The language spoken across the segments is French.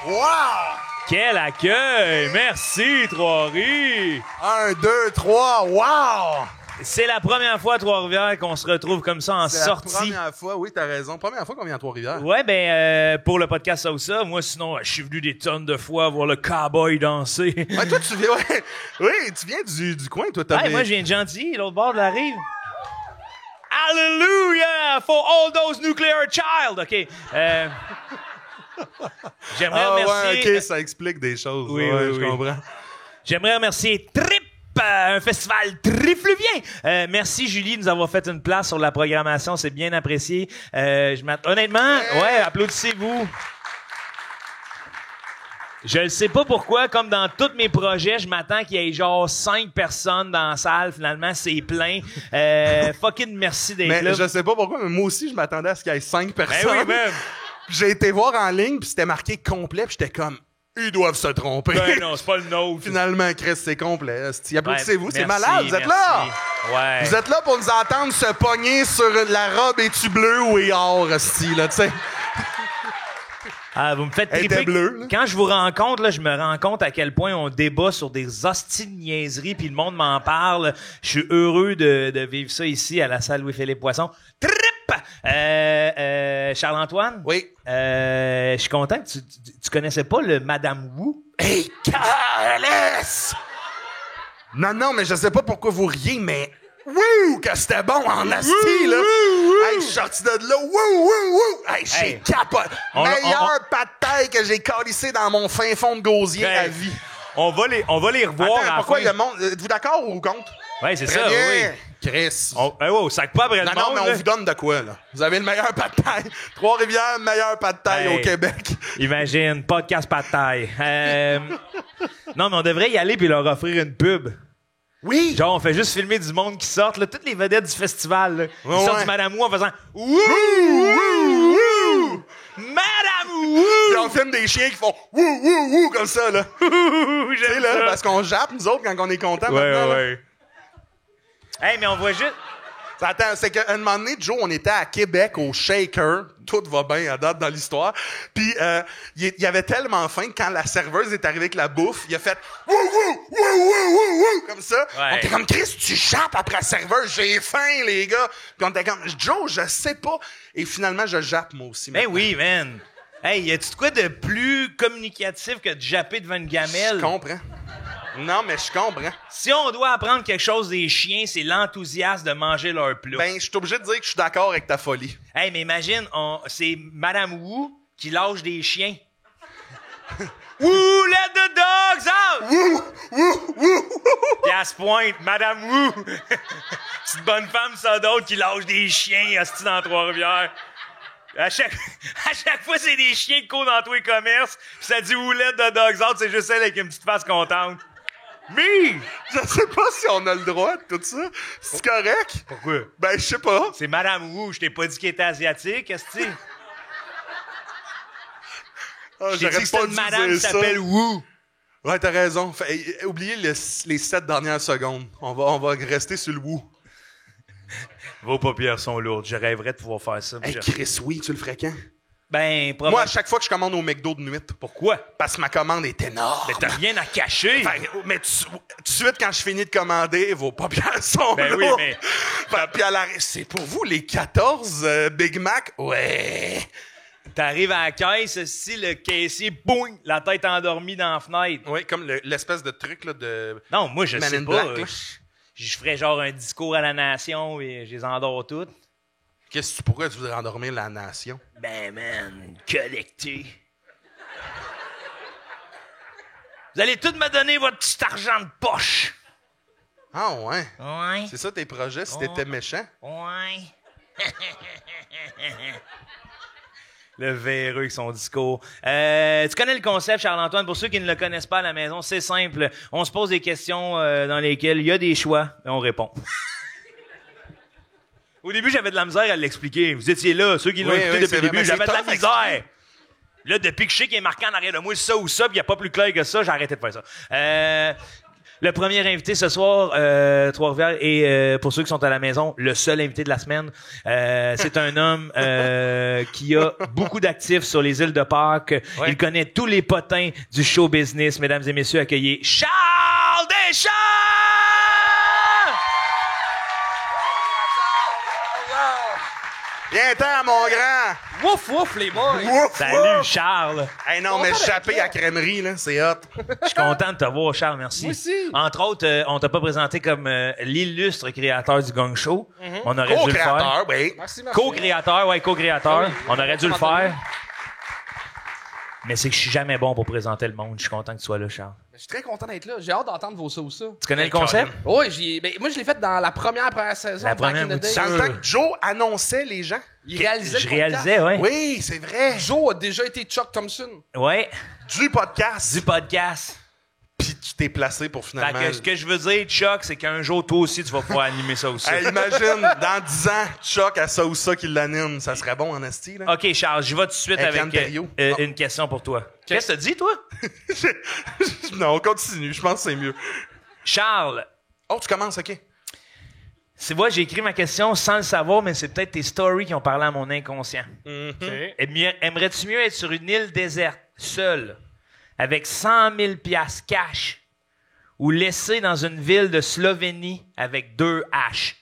Wow! Quel accueil! Merci, Trois-Rivières! 1, 2, 3, wow! C'est la première fois à Trois-Rivières qu'on se retrouve comme ça en sortie. C'est la première fois, oui, t'as raison. Première fois qu'on vient à Trois-Rivières. Ouais, pour le podcast Ça ou Ça, moi, sinon, je suis venu des tonnes de fois voir le cowboy danser. Ouais, toi, tu viens, ouais. Oui, tu viens du coin, toi, t'as Moi, je viens de Gentilly, l'autre bord de la rive. Hallelujah for all those nuclear child! OK. J'aimerais remercier... ouais, OK, ça explique des choses. Oui, ouais, oui, je oui. comprends. J'aimerais remercier Trip, un festival trifluvien. Merci Julie de nous avoir fait une place sur la programmation, c'est bien apprécié. Honnêtement, ouais, applaudissez-vous. Je ne sais pas pourquoi, comme dans tous mes projets, je m'attends qu'il y ait genre 5 personnes dans la salle. Finalement, c'est plein. Fucking merci d'être là. Mais je sais pas pourquoi, mais moi aussi, je m'attendais à ce qu'il y ait 5 personnes. Ben oui, même. J'ai été voir en ligne, puis c'était marqué complet, puis j'étais comme, ils doivent se tromper. Ben non, c'est pas le nôtre. Finalement, Chris, c'est complet. Applaudissez-vous, Ouais, c'est merci, malade, vous êtes là! Ouais. Vous êtes là pour nous entendre se pogner sur la robe es-tu bleu ou est or, esti, là, tu sais. Ah, vous me faites Elle triper. était bleue, là. Quand je vous rencontre, là, je me rends compte à quel point on débat sur des hosties de niaiseries, puis le monde m'en parle. Je suis heureux de vivre ça ici à la salle Louis-Philippe Poisson. Trip! Charles-Antoine? Oui. Je suis content que tu connaissais pas le Madame Wu. Hey, Carles! Non, mais je sais pas pourquoi vous riez, mais... Wouh! Que c'était bon en asti, là! Hey, je suis sorti de là, wouh! Hey, j'ai capoté! Meilleur pas de taille que j'ai calissé dans mon fin fond de gosier à vie. On va les revoir Attends, à la pourquoi fin. le monde... Êtes-vous d'accord ou contre? Ouais, c'est Très ça, bien. oui. Chris. Sac pas après le Non, monde, mais on là. vous donne de quoi, là? Vous avez le meilleur pas de taille. Trois-Rivières, meilleur pas de taille Hey. au Québec. Imagine, podcast pas de taille. Non, mais on devrait y aller puis leur offrir une pub. Oui! Genre, on fait juste filmer du monde qui sort, là, toutes les vedettes du festival, là. Ils Ouais, sortent ouais. du Madame Wu en faisant Wouh! Madame Wu! Puis on filme des chiens qui font wouh, comme ça, là. Tu sais, J'aime là, ça. parce qu'on jappe, nous autres, quand on est contents maintenant, là. ouais. Hey, mais on voit juste... Attends, c'est qu'à un moment donné, Joe, on était à Québec, au Shaker. Tout va bien à date dans l'histoire. Puis, il avait tellement faim que quand la serveuse est arrivée avec la bouffe, il a fait wouh, comme ça. Ouais. On était comme, Chris, tu jappes après la serveuse, j'ai faim, les gars. Puis on était comme, Joe, je sais pas. Et finalement, je jappe, moi aussi. Ben maintenant. oui, man. Hey, y a-tu de quoi de plus communicatif que de japper devant une gamelle? Je comprends. Non, mais je comprends. Si on doit apprendre quelque chose des chiens, c'est l'enthousiasme de manger leur plat. Ben, je suis obligé de dire que je suis d'accord avec ta folie. Hey, mais imagine, c'est Madame Wu qui lâche des chiens. Woo, let the dogs out! Puis à ce point, Madame Wu, petite bonne femme, ça d'autres qui lâche des chiens hostie dans Trois-Rivières. À chaque fois, c'est des chiens qui courent dans tous les commerces, pis ça dit Woo, let the dogs out, c'est juste elle avec une petite face contente. Mais Je sais pas si on a le droit de tout ça. C'est correct? pourquoi? Ben, je sais pas. C'est Madame Wu, je t'ai pas dit qu'elle était asiatique, est-ce Ah, Je t'ai dit que j'aurais c'est pas une dû madame dire qui ça. s'appelle Wu. Ouais, t'as raison. Oubliez les 7 dernières secondes. On va rester sur le wou. Vos paupières sont lourdes. Je rêverais de pouvoir faire ça. Hey, Chris, oui, tu le ferais quand? Ben, Moi, à chaque fois que je commande au McDo de nuit. Pourquoi? Parce que ma commande est énorme. Mais t'as rien à cacher. Mais tout de suite, quand je finis de commander, vos paupières sont Ben oui, lourdes. mais- Puis c'est pour vous, les 14 Big Mac? Ouais. T'arrives à la caisse, si le caissier, boum, la tête endormie dans la fenêtre. Oui, comme l'espèce de truc là, de... Non, moi, je Man sais in pas. Black, là. Je ferais genre un discours à la nation et je les endors toutes. Qu'est-ce que tu pourrais, tu voudrais endormir la nation? Ben, man, collecter. Vous allez tous me donner votre petit argent de poche. Ah ouais? Ouais. C'est ça tes projets si t'étais méchant? Ouais. Le véreux avec son discours. Tu connais le concept, Charles-Antoine. Pour ceux qui ne le connaissent pas à la maison, c'est simple. On se pose des questions dans lesquelles il y a des choix et on répond. Au début, j'avais de la misère à l'expliquer. Vous étiez là, ceux qui l'ont écouté depuis c'est le vrai, début, mais j'avais de c'est la tough à misère. Là, depuis que je sais qu'il est marqué en arrière de moi, ça ou ça, puis il n'y a pas plus clair que ça, j'ai arrêté de faire ça. Le premier invité ce soir, Trois-Rivières, et pour ceux qui sont à la maison, le seul invité de la semaine, c'est un homme qui a beaucoup d'actifs sur les îles de Pâques. Ouais. Il connaît tous les potins du show business. Mesdames et messieurs, accueillez Charles Deschamps! Viens-t'en, mon grand! Wouf, wouf, les boys! Wouf, Salut, wouf. Charles! Hey non, mais échappé à la crèmerie, là, c'est hot. Je suis content de te voir, Charles, merci. Moi aussi. Entre autres, on t'a pas présenté comme l'illustre créateur du Gong Show. On aurait dû le faire. Co-créateur, oui. Merci. Co-créateur, ouais, co-créateur. Oui. On aurait dû le faire. Mais c'est que je suis jamais bon pour présenter le monde. Je suis content que tu sois là, Charles. Je suis très content d'être là. J'ai hâte d'entendre vos ça ou ça. Tu connais le concept? Oui, moi je l'ai fait dans la première saison. La première, back in the day. Dans le temps que Joe annonçait les gens. Il réalisait Je le podcast. réalisais, ouais. Oui, c'est vrai. Joe a déjà été Chuck Thompson. Ouais, Du podcast. du podcast. Puis tu t'es placé pour Fait finalement... que ce que je veux dire, Chuck, c'est qu'un jour, toi aussi, tu vas pouvoir animer ça aussi. Hey, imagine, dans 10 ans, Chuck à ça ou ça qui l'anime. Ça serait bon en esti, là. OK, Charles, j'y vais tout de suite Avec avec Yann Terriot. une question pour toi. Qu'est-ce que t'as dit, toi? Non, on continue. Je pense que c'est mieux. Charles, Oh, tu commences, OK. c'est moi, j'ai écrit ma question sans le savoir, mais c'est peut-être tes stories qui ont parlé à mon inconscient. Aimerais-tu mieux être sur une île déserte, seul, avec 100 000 piastres cash, ou laissé dans une ville de Slovénie avec 2 H?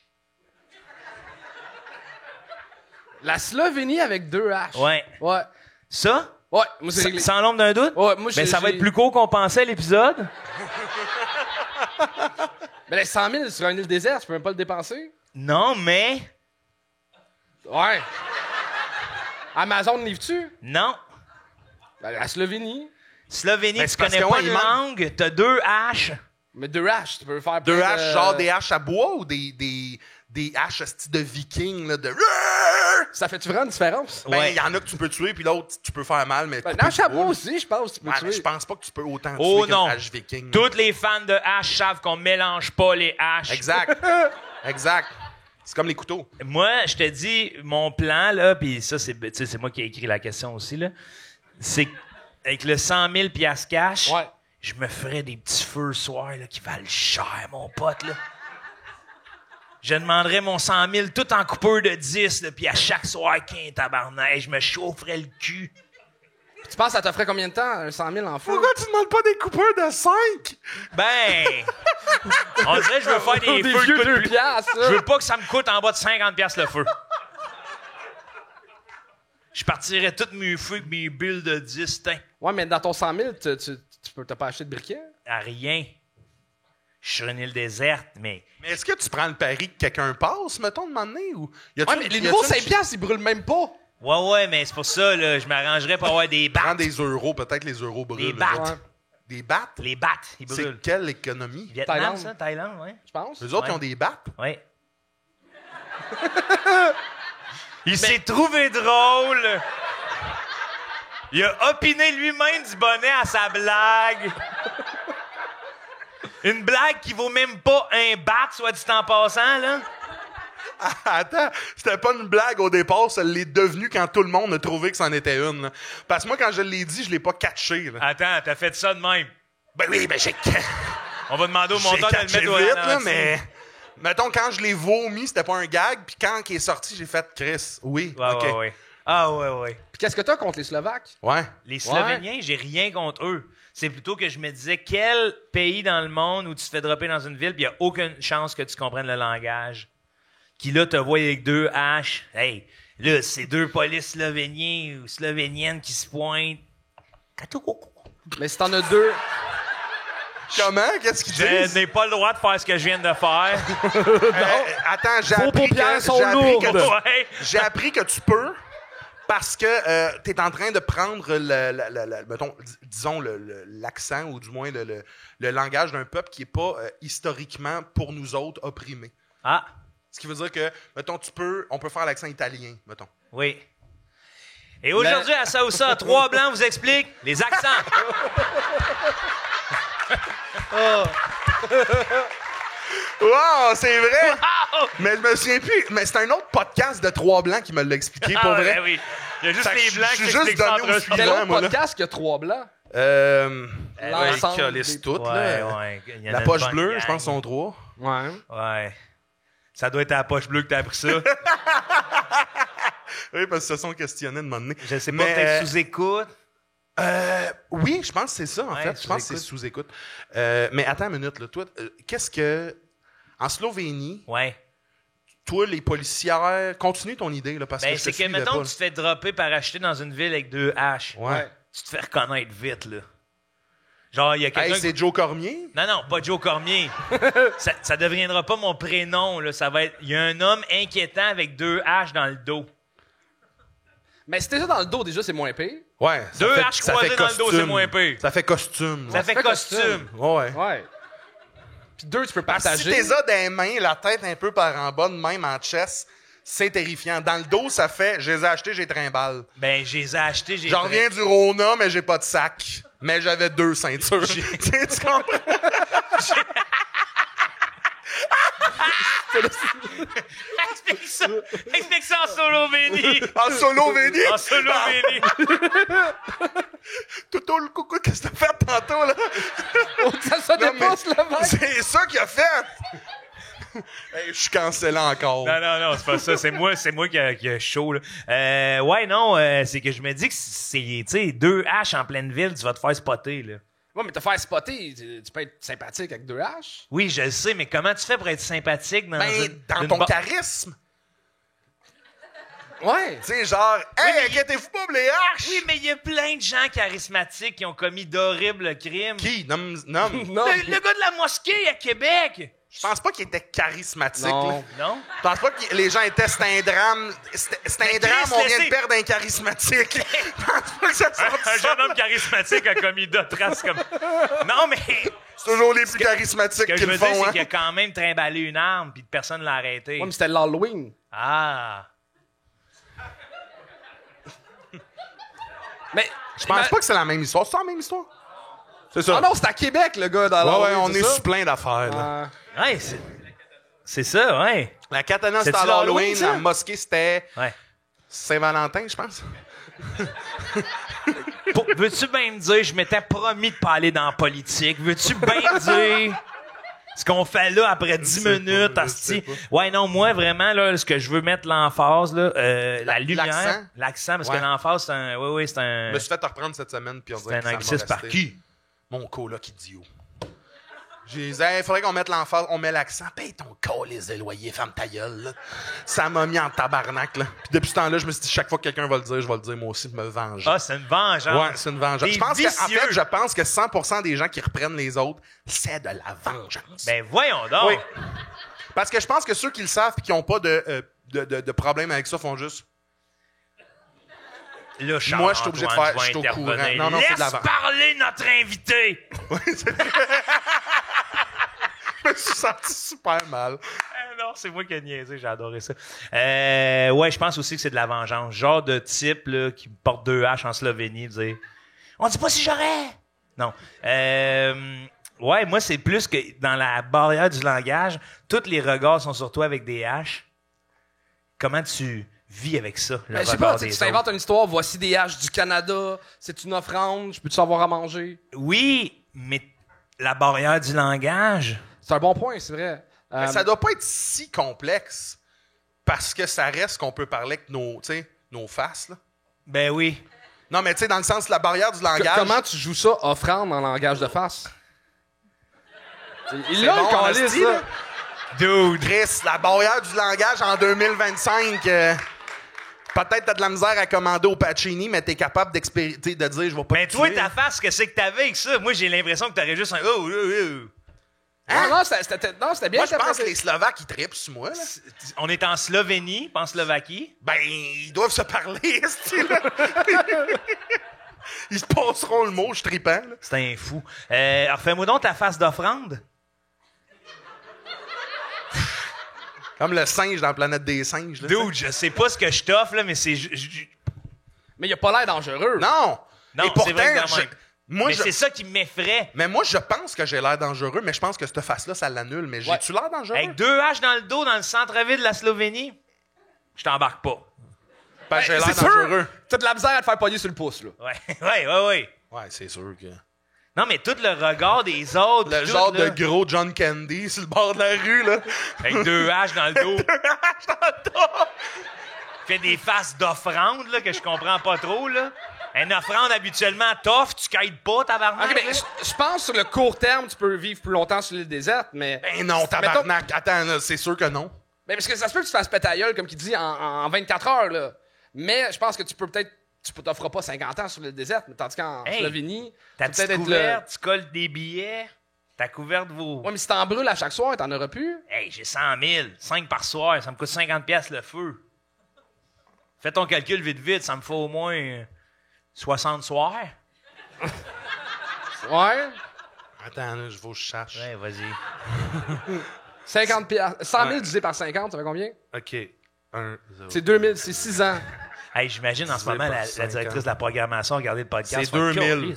La Slovénie avec 2 H. Ouais. Ouais. Ça? Ouais, moi c'est réglé. Sans l'ombre d'un doute? Ouais, moi Ben, ça va être plus court qu'on pensait, l'épisode. Mais les 100 000 sur une île déserte, je peux même pas le dépenser. Non, mais... Ouais. Amazon livre-tu? Non. Ben, la Slovénie. Slovénie, Ben, tu c'est parce connais que, pas ouais, une il manque- langue, t'as 2 H. Mais 2 H, tu peux faire Deux plein haches, de- genre des haches à bois ou des haches style de viking, là, de... Ça fait-tu vraiment une différence? Ben, Ouais. il y en a que tu peux tuer, puis l'autre, tu peux faire mal, mais... Ben, couper dans le chapeau bois. aussi, je pense, tu peux Ouais, mais tuer. je pense pas que tu peux autant Oh tuer non. qu'une hache viking. Toutes les fans de H savent qu'on mélange pas les H. Exact. Exact. C'est comme les couteaux. Moi, je te dis, mon plan, là, puis ça, c'est, tu sais, c'est moi qui ai écrit la question aussi, là, c'est avec le 100 000 piastres cash, Ouais. je me ferais des petits feux le soir, là, qui valent cher, mon pote, là. Je demanderais mon 100 000 tout en coupeur de 10, là, puis à chaque soir, qu'un tabarnak, je me chaufferais le cul. Tu penses que ça te ferait combien de temps, un 100 000 en feu? Pourquoi tu demandes pas des coupeurs de 5? Ben, on dirait que je veux faire des Des feux vieux qui coûtent 2 plus- piastres, Je ça. veux pas que ça me coûte en bas de 50 piastres le feu. Je partirais tous mes feux avec mes billes de 10, tain. Ouais, mais dans ton 100 000, t'as pas acheté de briquet? À rien. Je suis sur une île déserte, mais... Mais est-ce que tu prends le pari que quelqu'un passe, mettons, de m'emmener, ou... Y a-tu Ouais, mais une- les y nouveaux a-tu 5 piastres, ils brûlent même pas. Ouais, mais c'est pour ça, là, je m'arrangerais pour avoir des Prends battes. des euros, peut-être les euros brûlent. Des battes. Ouais, Des battes? Les battes, ils C'est brûlent. quelle économie? Vietnam, Thaïlande. ça? Thaïlande, ouais. je pense. Les autres, Ouais. ils ont des battes? Ouais. Il s'est trouvé drôle. Il a opiné lui-même du bonnet à sa blague. Une blague qui vaut même pas un bat, soit dit en passant, là. Attends, c'était pas une blague au départ, ça l'est devenu quand tout le monde a trouvé que c'en était une. Là. Parce que moi, quand je l'ai dit, je l'ai pas catché. Là. Attends, t'as fait ça de même. Ben oui, ben j'ai On va demander au j'ai monteur de le catché mettre au vite, là, ralenti. mais... Mettons, quand je l'ai vomi, c'était pas un gag, puis quand il est sorti, j'ai fait « Chris, oui, Ouais, OK. ouais. Ah, ouais. Puis qu'est-ce que t'as contre les Slovaques? Ouais. Les Slovéniens, j'ai rien contre eux. C'est plutôt que je me disais, quel pays dans le monde où tu te fais dropper dans une ville puis il n'y a aucune chance que tu comprennes le langage, qui là te voit avec 2 H. Hey, là, c'est 2 polices slovéniens ou slovéniennes qui se pointent. Mais si t'en as 2... Comment? Qu'est-ce qu'il Je dit? n'ai pas le droit de faire ce que je viens de faire. Attends, j'ai Vos appris, paupières que, sont j'ai appris que lourdes. tu- Ouais. j'ai appris que tu peux parce que t'es en train de prendre mettons, disons l'accent ou du moins le langage d'un peuple qui est pas historiquement pour nous autres opprimé. Ah, Ce qui veut dire que, mettons, on peut faire l'accent italien, mettons. oui. Et aujourd'hui, à ça ou ça, 3 blancs vous expliquent les accents. Wow, c'est vrai! Wow! Mais je me souviens plus. Mais c'est un autre podcast de 3 blancs qui me l'a expliqué, pour Ah, vrai. ben oui. Il y a juste Fait que les blancs je qui suis juste expliquent ça donné entre au eux. suivant. Quel autre moi, là. podcast qu'il y a 3 blancs? L'ensemble les calisse des- toutes, Ouais, là. ouais. Il y en La a une poche bonne bleue, gang. je pense, sont 3. Ouais. Ouais. Ça doit être à la poche bleue que t'as appris ça. Oui, parce que se sont questionnés de moment donné. Je sais pas, Mais, peut-être sous-écoute. Oui, je pense que c'est ça, en Ouais, fait. Je pense que c'est sous-écoute. Mais attends une minute, là. Toi, qu'est-ce que... En Slovénie, Ouais. toi, les policières... Continue ton idée, là, parce Ben, que je c'est te que, suivais mettons pas, que tu te fais dropper parachuter dans une ville avec 2 haches. Ouais. Tu te fais reconnaître vite, là. Genre, il y a quelqu'un... Hey, c'est Joe Cormier? Non, pas Joe Cormier. ça deviendra pas mon prénom, là. Ça va être... Il y a un homme inquiétant avec 2 haches dans le dos. Mais si t'es déjà dans le dos, déjà, c'est moins pire. Ouais. ça 2 fait- haches ça croisées fait dans le dos, costume. c'est moins pire. Ça fait costume. Ça là. fait fait costume. Ouais. Ouais. Puis 2, tu peux Parce que partager. si t'es dans les mains, la tête un peu par en bas, de même en chest, c'est terrifiant. Dans le dos, ça fait, je les ai achetés, j'ai trimballe. Ben, je les ai achetés. J'en reviens du Rona, mais j'ai pas de sac. Mais j'avais 2 ceintures. Tu comprends? Explique ça en Slovénie. En Slovénie? En Slovénie. Toto, le coucou, qu'est-ce que t'as fait tantôt, là? Ça Non, mais dépasse le mec. c'est ça qu'il a fait! Hey, je suis cancellé encore. Non, c'est pas ça. C'est moi qui a chaud, là. Ouais, non, c'est que je me dis que c'est, tu sais, 2 haches en pleine ville, tu vas te faire spotter, là. Ouais, mais te faire spotter, tu peux être sympathique avec 2 haches. Oui, je le sais, mais comment tu fais pour être sympathique dans Ben, dans une ton ba- charisme. Ouais. Tu sais, genre, hey, mais- inquiétez-vous pas pour les haches! Oui, mais il y a plein de gens charismatiques qui ont commis d'horribles crimes. Qui? Non. Non. Le gars de la mosquée à Québec. Je pense pas qu'il était charismatique. Non. Là. Non? Je pense pas que les gens étaient c'est un drame. C'est Mais un drame, Chris, on vient laissez- de perdre un charismatique. Je pense pas que ça sorte Un ça. jeune homme charismatique a commis d'autres traces comme... Non, mais... C'est toujours les plus charismatiques Ce que qui je le veux dire, font, c'est hein. qu'il a quand même trimballé une arme puis personne l'a arrêté. Ouais, mais c'était l'Halloween. Ah! Mais Je pense pas que c'est la même histoire. C'est ça la même histoire? C'est ça. Ah non, c'est à Québec, le gars, dans ouais, l'Halloween. on est sur plein d'affaires, là. Ouais, c'est ça, ouais. La katana, C'est-tu c'était à l'Halloween. l'Halloween, ça? La mosquée, c'était Ouais. Saint-Valentin, je pense. Veux-tu bien me dire, je m'étais promis de pas aller dans la politique. Veux-tu bien me dire ce qu'on fait là après 10 sais minutes, pas, je sais asti? pas. Ouais, non, moi, vraiment, là, ce que je veux mettre l'emphase, là, la lumière. L'accent, parce Ouais. que l'emphase, c'est un... Oui, c'est un... Je me suis fait reprendre cette semaine, puis on C'est dirait un que ça m'a anglicisme par resté. qui? Mon coloc idiot. J'ai dit, il faudrait qu'on mette l'emphase, on met l'accent. Paye ton calice de loyer, ferme ta gueule, là. Ça m'a mis en tabarnak, là. Puis depuis ce temps-là, je me suis dit, chaque fois que quelqu'un va le dire, je vais le dire moi aussi, me venger. Ah, c'est une vengeance. Ouais, c'est une vengeance. T'es Je pense vicieux. je pense que 100% des gens qui reprennent les autres, c'est de la vengeance. Ben, voyons donc. Oui. Parce que je pense que ceux qui le savent et qui n'ont pas de problème avec ça font juste. Là, Moi, je suis obligé de Charles-Antoine, faire- je vais je suis au intervenir. courant. Non, c'est de Laisse l'avant. parler notre invité. Je me suis senti super mal. Non, c'est moi qui ai niaisé, j'ai adoré ça. Ouais, je pense aussi que c'est de la vengeance. Genre de type là, qui porte 2 haches en Slovénie, dire « On dit pas si j'aurais! » Non. Ouais, moi, c'est plus que dans la barrière du langage, tous les regards sont sur toi avec des haches. Comment tu vis avec ça, le Ben, je sais regard pas, tu des t'inventes autres? une histoire, voici des haches du Canada, c'est une offrande, je peux-tu avoir à manger? Oui, mais la barrière du langage... C'est un bon point, c'est vrai. Mais ça doit pas être si complexe. Parce que ça reste qu'on peut parler avec nos faces, là. Ben oui. Non, mais tu sais, dans le sens, la barrière du langage. Comment tu joues ça, offrande en langage de face? Il C'est l'a, bon, le en calice, esti, là. là. Dude. Chris, la barrière du langage en 2025. Peut-être t'as de la misère à commander au Pacini, mais t'es capable de dire je vais pas Mais te toi, tuer. ta face, qu'est-ce que t'avais avec ça? Moi, j'ai l'impression que t'aurais juste un... Oh, oh, oh. Non, c'était bien. Moi, je pense que interprété. les Slovaques, ils trippent sur moi. Là. On est en Slovénie, pas en Slovaquie. Ben, ils doivent se parler, esti, là. Ils se passeront le mot, je tripant. Là. C'est un fou. Alors, fais-moi donc ta face d'offrande. Comme le singe dans la planète des singes. Là, Dude, je sais pas ce que je t'offre, là, mais c'est... Mais il a pas l'air dangereux. Non! Non, Et c'est pourtant, vrai que dans moi, mais je... c'est ça qui m'effraie. Mais moi, je pense que j'ai l'air dangereux, mais je pense que cette face-là, ça l'annule. Mais j'ai-tu l'air dangereux? Avec 2 haches dans le dos dans le centre-ville de la Slovénie, je t'embarque pas. Ben, j'ai l'air c'est sûr, dangereux. t'as de la misère à te faire pogner sur le pouce, là. Ouais. Ouais, c'est sûr que... Non, mais tout le regard des autres. Le tout, genre là, de gros John Candy sur le bord de la rue, là. avec 2 haches dans le dos. Fait des faces d'offrande, là, que je comprends pas trop, là. Une offrande, habituellement, tough, tu cailles pas, tabarnak. OK, mais je pense sur le court terme, tu peux vivre plus longtemps sur l'île déserte, mais... Ben non, tabarnak. Attends, là, c'est sûr que non. Ben, parce que ça se peut que tu te fasses péter la gueule, comme qu'il dit, en 24 heures, là. Mais je pense que tu peux peut-être... Tu t'offres pas 50 ans sur l'île déserte, mais tandis qu'en Slovénie... Ta tu peux petite couverte, tu colles des billets, ta couverte vaut... Ouais, mais si t'en brûles à chaque soir, t'en auras plus. Hey, j'ai 100 000, 5 par soir, ça me coûte 50 piastres le feu. Fais ton calcul vite, ça me fait au moins 60 soirs. Ouais. Attends, là, je vais, je cherche. Ouais, vas-y. 50 piastres. 100 000 divisé par 50, ça fait combien? OK. 1, 0. C'est 2000, c'est 6 ans. Hey, j'imagine en ce moment la directrice de la programmation regarder le podcast. C'est 2000.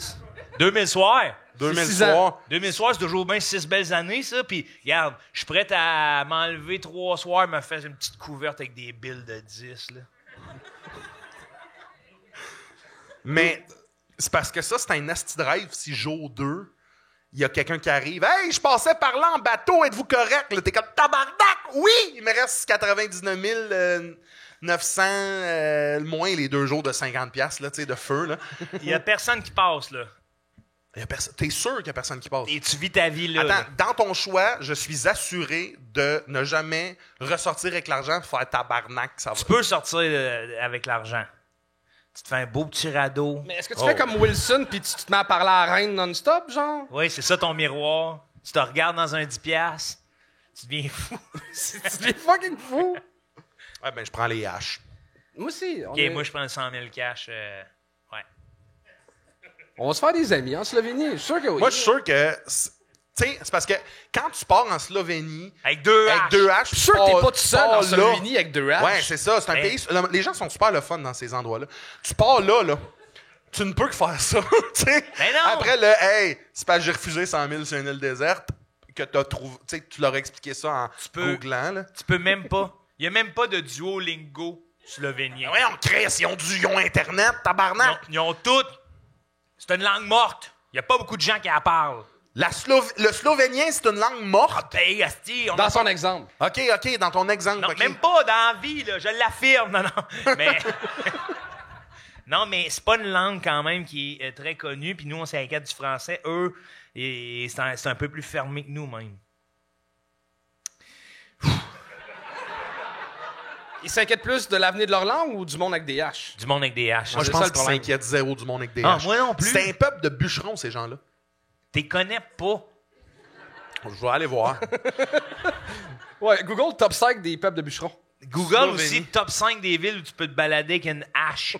2000 soirs. 2000 6 soirs. 2000 soirs, c'est toujours bien 6 belles années, ça. Puis, regarde, je suis prêt à m'enlever 3 soirs, me faire une petite couverte avec des billes de 10, là. Mais c'est parce que ça, c'est un asti drive. Si jour 2, il y a quelqu'un qui arrive. Hey, je passais par là en bateau, êtes-vous correct? Là, t'es comme tabarnak! Oui! Il me reste 99 900, moins les 2 jours de 50$, là, tu sais, de feu, là. Il y a personne qui passe, là. T'es sûr qu'il y a personne qui passe? Et tu vis ta vie, là. Attends, dans ton choix, je suis assuré de ne jamais ressortir avec l'argent et faire tabarnak. Ça va. Tu peux sortir avec l'argent. Tu te fais un beau petit radeau. Mais est-ce que tu fais comme Wilson puis tu te mets à parler à la reine non-stop, genre? Oui, c'est ça ton miroir. Tu te regardes dans un 10$. Tu deviens fou. Tu deviens fucking fou. Ouais, ben, je prends les haches. Moi aussi. OK, moi, je prends le 100 000 cash. Ouais. On va se faire des amis en Slovénie. Je suis sûr que oui. Moi, je suis sûr que... Tu sais, c'est parce que quand tu pars en Slovénie... Avec 2 haches. Je suis sûr que t'es pas tout seul en Slovénie avec 2 haches. Ouais, c'est ça. C'est un pays... Les gens sont super le fun dans ces endroits-là. Tu pars là. Tu ne peux que faire ça. Tu sais. Mais non! Après, hey, c'est parce que j'ai refusé 100 000 sur une île déserte que t'as trouvé... Tu sais, tu leur as expliqué ça en googlant, là. Tu peux même pas. Il y a même pas de Duolingo slovénien. Ouais, on crée, ils ont Internet, tabarnak. Ils ont tout. C'est une langue morte. Il y a pas beaucoup de gens qui la parlent. Le slovénien, c'est une langue morte. Hey, asti, Dans son exemple. OK, dans ton exemple. Non, OK. même pas dans la vie, là, je l'affirme. Non. Mais... non, mais c'est pas une langue quand même qui est très connue. Puis nous, on s'inquiète du français. Eux, c'est un peu plus fermé que nous, même. Ils s'inquiètent plus de l'avenir de leur langue ou du monde avec des haches? Du monde avec des haches. Moi, je C'est pense ça, le qu'ils problème. s'inquiètent zéro du monde avec des Ah, haches. moi non plus. C'est un peuple de bûcherons, ces gens-là. T'es connais pas. Je vais aller voir. Ouais, Google top 5 des peuples de bûcherons. Google Slovénie. aussi, top 5 des villes où tu peux te balader avec une hache.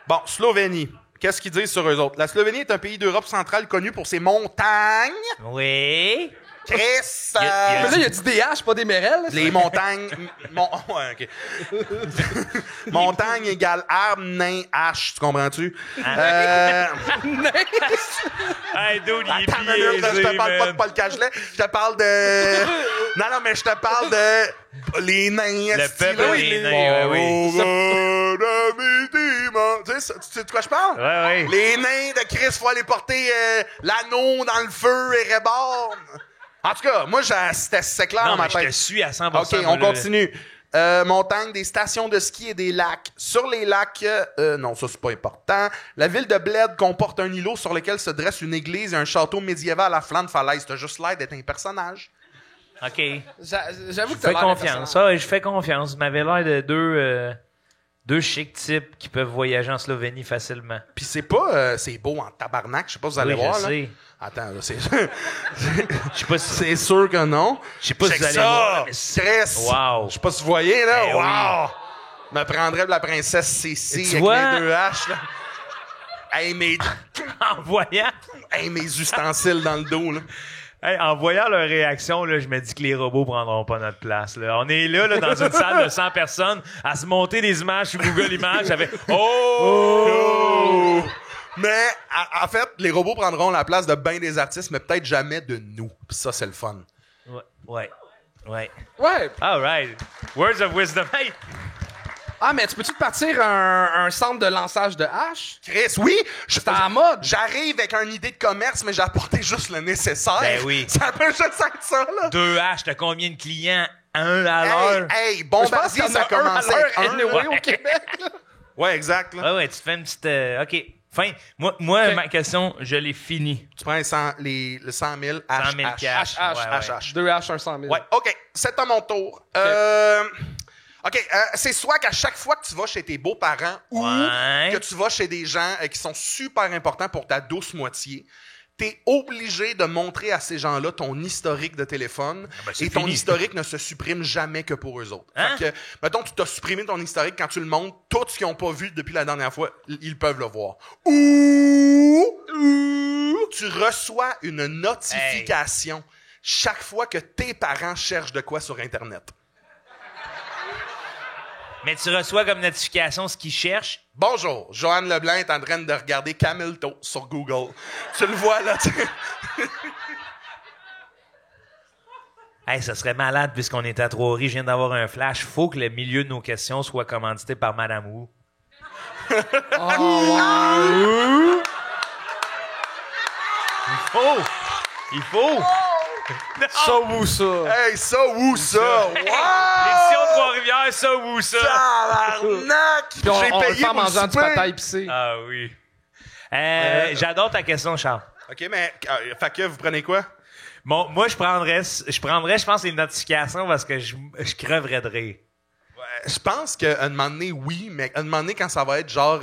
Bon, Slovénie. Qu'est-ce qu'ils disent sur eux autres? La Slovénie est un pays d'Europe centrale connu pour ses montagnes. Oui. Chris! y a- Mais là, il a dit des haches, pas des mérelles. Les montagnes... ouais, OK. Montagne égale arbre, nain, hache. Tu comprends-tu? Hey, dude, il est Attends une minute, là, je te parle pas de Paul Cagelet. Je te parle de... Non, mais je te parle de... Les nains. Le esti, peuple là. des nains, oui. Tu sais de quoi je parle? Ouais. Les nains de Chris, faut aller porter l'anneau dans le feu et reborn. En tout cas, moi, c'était clair Non, dans ma mais je te tête. suis à 100%. OK, on continue. Montagne, des stations de ski et des lacs. Sur les lacs, non, ça, c'est pas important. La ville de Bled comporte un îlot sur lequel se dresse une église et un château médiéval à flanc de falaise. T'as juste l'air d'être un personnage. OK. J'avoue que Je t'as fais l'air confiance. Ah, je fais confiance. Vous m'avez l'air de deux chics types qui peuvent voyager en Slovénie facilement. Puis c'est pas... c'est beau en tabarnak. Je sais pas si vous allez Oui, voir, je là. sais. Attends, là, c'est... Je sais pas si c'est sûr que non. Je sais pas si Check vous allez ça! voir. Stress! Wow. Je sais pas si vous voyez, là. Eh Wow! Me prendrais de la princesse Cécile Tu avec vois? les 2 haches, là. Hey, En voyant, mes ustensiles dans le dos, là. hey, en voyant leur réaction, là, je me dis que les robots prendront pas notre place. Là. On est là, dans une salle de 100 personnes à se monter des images sur Google Images avec « Oh! Mais, en fait, les robots prendront la place de bien des artistes, mais peut-être jamais de nous. Puis ça, c'est le fun. Ouais. Ouais. All right. Words of wisdom. Hey! Ah, mais tu peux-tu te partir un centre de lançage de haches? Chris, oui! C'est en mode. J'arrive avec une idée de commerce, mais j'ai apporté juste le nécessaire. Ben oui. Ça peut juste être ça, là. 2 haches, t'as combien de clients? 1 à l'heure? Hey, Bombardier, ça a commencé avec un. Au Québec, là. Ouais, exact, là. Ouais, tu te fais une petite... OK. Fin. Moi ma question, je l'ai finie. Tu prends le 100 000 100 000 cash. H. 2 haches, un 100 000. Ouais, OK. C'est à mon tour. OK, c'est soit qu'à chaque fois que tu vas chez tes beaux-parents ou que tu vas chez des gens qui sont super importants pour ta douce moitié, t'es obligé de montrer à ces gens-là ton historique de téléphone et ton historique ne se supprime jamais que pour eux autres. Hein? Fait que, mettons, tu t'as supprimé ton historique quand tu le montres, tout ce qu'ils n'ont pas vu depuis la dernière fois, ils peuvent le voir. Ou tu reçois une notification chaque fois que tes parents cherchent de quoi sur Internet. Mais tu reçois comme notification ce qu'ils cherchent. Bonjour, Joanne Leblanc est en train de regarder Camilto sur Google. Tu le vois, là, Hey, ça serait malade puisqu'on est à Trois-Rivières. Je viens d'avoir un flash. Faut que le milieu de nos questions soit commandité par Madame Wu. Il faut! Ça ou ça? Hey, ça ou ça? Wow! L'édition Trois-Rivières, ça ou ça? Tabarnak! Puis on J'ai le payé fait en pour le mangeant du souper. pâté épicé. Ah oui. J'adore ta question, Charles. OK, mais fait que vous prenez quoi? Bon, moi, je prendrais, je pense, les notifications parce que je creverais de rire. Je pense qu'à un moment donné, oui, mais à un moment donné, quand ça va être genre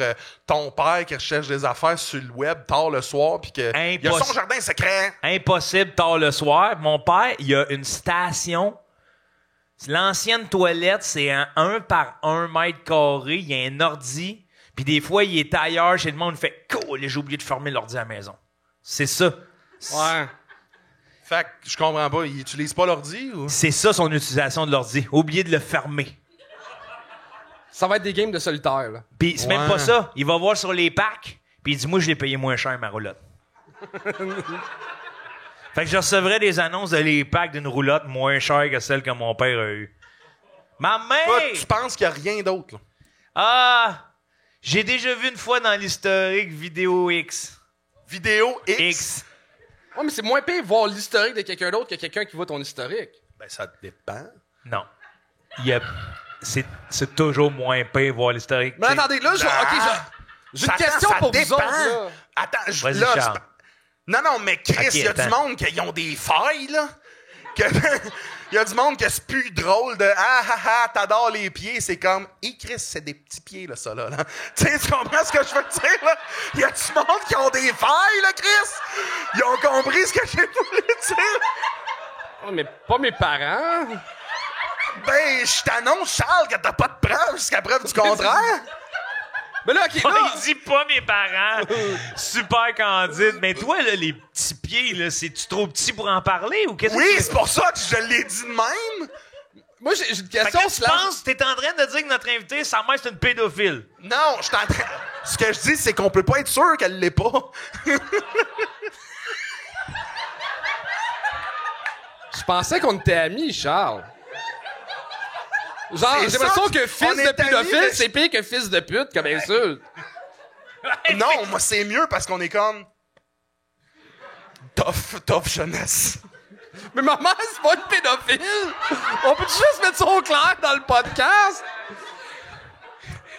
ton père qui recherche des affaires sur le web tard le soir, puis que il y a son jardin secret. Impossible tard le soir. Mon père, il y a une station. L'ancienne toilette, c'est un 1 par 1 mètre carré. Il y a un ordi. Puis des fois, il est ailleurs chez le monde. Il fait « Cool, j'ai oublié de fermer l'ordi à la maison. » C'est ça. Ouais. Fait que je comprends pas. Il utilise pas l'ordi ou? C'est ça son utilisation de l'ordi. Oublié de le fermer. Ça va être des games de solitaire, là. Puis c'est même pas ça. Il va voir sur les packs, puis il dit « Moi, je l'ai payé moins cher, ma roulotte. » Fait que je recevrais des annonces de les packs d'une roulotte moins chère que celle que mon père a eue. Ma mère! Toi, tu penses qu'il y a rien d'autre, là? Ah! J'ai déjà vu une fois dans l'historique Vidéo X. Vidéo X? Ouais, mais c'est moins pire voir l'historique de quelqu'un d'autre que quelqu'un qui voit ton historique. Ben, ça dépend. Non. C'est toujours moins pire voir l'historique. Mais attendez, là, j'ai une question pour vous autres, là. Attends, Vas-y, là, Charles. Non, mais Chris, Ok, il y a du monde qui ont des failles, là. Il y a du monde qui c'est plus drôle de t'adores les pieds. C'est comme, Chris, c'est des petits pieds, là, ça, là. Tu sais, tu comprends ce que je veux te dire, là? Il y a du monde qui ont des failles, là, Chris. Ils ont compris ce que j'ai voulu dire. Oh, mais pas mes parents. Ben, je t'annonce, Charles, que t'as pas de preuves jusqu'à preuve du contraire. Mais là, OK, là... Il dit pas mes parents. Super candide. Mais toi, là, les petits pieds, là, c'est-tu trop petit pour en parler ou qu'est-ce que Oui, c'est pour ça que je l'ai dit de même. Moi, j'ai une Fait question... que tu penses, t'es en train de dire que notre invité, sa mère, c'est une pédophile. Non, je suis en train... Ce que je dis, c'est qu'on peut pas être sûr qu'elle l'est pas. Je pensais qu'on était amis, Charles. Genre, j'ai l'impression que fils de pédophile, c'est pire que fils de pute comme insulte. Non, moi, c'est mieux parce qu'on est comme... Tough jeunesse. Mais maman, c'est pas une pédophile! On peut juste mettre ça au clair dans le podcast?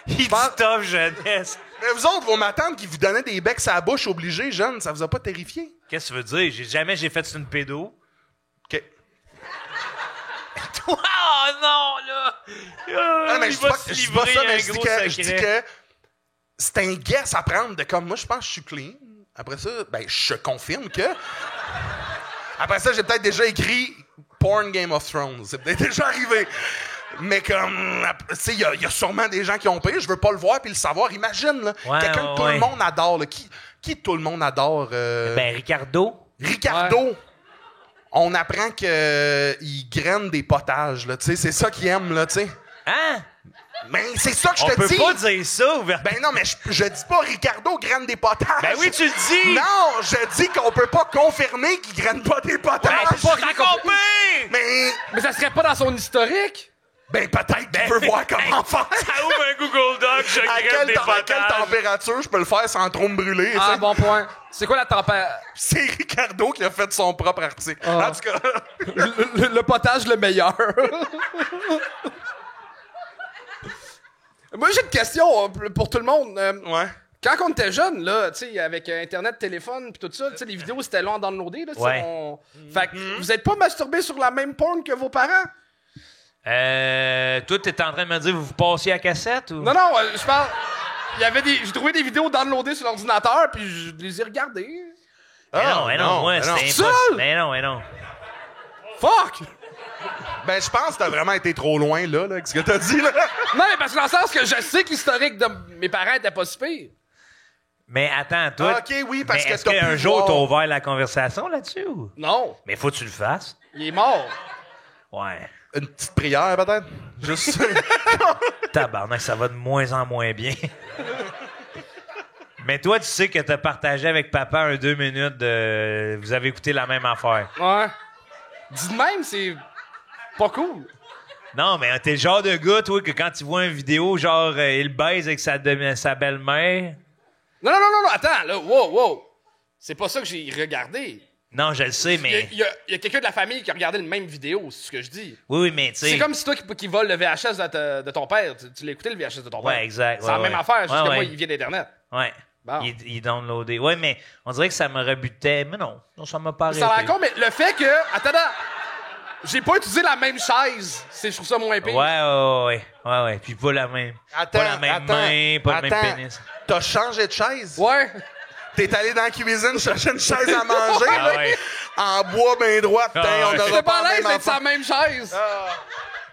Il dit tough jeunesse. Mais vous autres, vos matantes qui vous donnaient des becs à la bouche obligés, jeunes, ça vous a pas terrifié? Qu'est-ce que tu veux dire? Jamais j'ai fait une pédo. OK. Oh non, là! Non, mais il je va dis pas se que livrer un je gros dis secret. que c'est un guess à prendre de comme moi, je pense que je suis clean. Après ça, ben, je confirme que... Après ça, j'ai peut-être déjà écrit Porn Game of Thrones. C'est peut-être déjà arrivé. Mais comme, tu sais, il y a sûrement des gens qui ont payé. Je veux pas le voir puis le savoir. Imagine, là, quelqu'un que tout le monde adore. Là. Qui tout le monde adore? Ben, Ricardo. Ricardo. Ouais. On apprend qu'il graine des potages. Tu sais, c'est ça qu'il aime, là, tu sais. Hein? Mais c'est ça que je On te peut dis. pas dire ça ouvertement. Ben non, mais je dis pas Ricardo graine des potages. Ben oui, tu le dis! Non, je dis qu'on peut pas confirmer qu'il graine pas des potages. Ben, c'est pas compris! Mais Mais ça serait pas dans son historique? Ben, peut-être qu'il veut voir comment faire. Ça ouvre un Google Doc, je À grève des quelle potages. température je peux le faire sans trop me brûler? Ah, tu sais? bon point. C'est quoi la température? C'est Ricardo qui a fait son propre article. En tout cas, Le potage le meilleur. Moi, j'ai une question pour tout le monde. ouais. Quand on était jeune, là, tu sais, avec Internet, téléphone, pis tout ça, tu sais, les vidéos, c'était long à downloader, là, tu sais, Ouais. Fait que vous êtes pas masturbés sur la même porn que vos parents? Toi, t'es en train de me dire, vous passiez à cassette ou? Non, non, je parle... J'ai trouvé des vidéos downloadées sur l'ordinateur, puis je les ai regardées. Mais non, moi, mais non. c'était Seul? impossible. Mais non. Fuck! Ben, je pense que t'as vraiment été trop loin, là, avec ce que t'as dit, là. Non, mais parce que dans le sens que je sais que l'historique de mes parents était pas si pire. Mais attends, toi. OK, oui, parce mais que est-ce t'as qu'un pu jour, voir. t'as ouvert la conversation là-dessus ou? Non, Mais faut que tu le fasses. il est mort. Ouais. Une petite prière, peut-être? Juste ça. Tabarnak, ça va de moins en moins bien. Mais toi, tu sais que t'as partagé avec papa un 2 minutes de... Vous avez écouté la même affaire. Ouais. Dis de même, c'est pas cool. Non, mais t'es le genre de gars, toi, que quand tu vois une vidéo, genre, il baise avec sa belle-mère... Non, attends, là, wow. C'est pas ça que j'ai regardé. Non, je le sais, mais... Il y a quelqu'un de la famille qui a regardé le même vidéo, c'est ce que je dis. Oui, mais tu sais... C'est comme si toi qui voles le VHS de ton père. Tu l'as écouté, le VHS de ton père. Ouais, exact. C'est la ouais, même ouais. affaire, juste Ouais, que ouais. moi, il vient d'Internet. Ouais. Bon. Il downloadait. Ouais, mais on dirait que ça me rebutait. Mais non, ça m'a pas arrêté. Ça va con, mais le fait que... Attends, j'ai pas utilisé la même chaise. Je trouve ça moins pire. Ouais. Puis pas la même. Pas la même main, pas le même pénis. T'as changé de chaise? Ouais. T'es allé dans la cuisine chercher une chaise à manger, Ah là? ouais. En bois ben droit, Ah on ouais. n'aura J'étais pas pas à la l'aise même d'être sur la affaire. même chaise.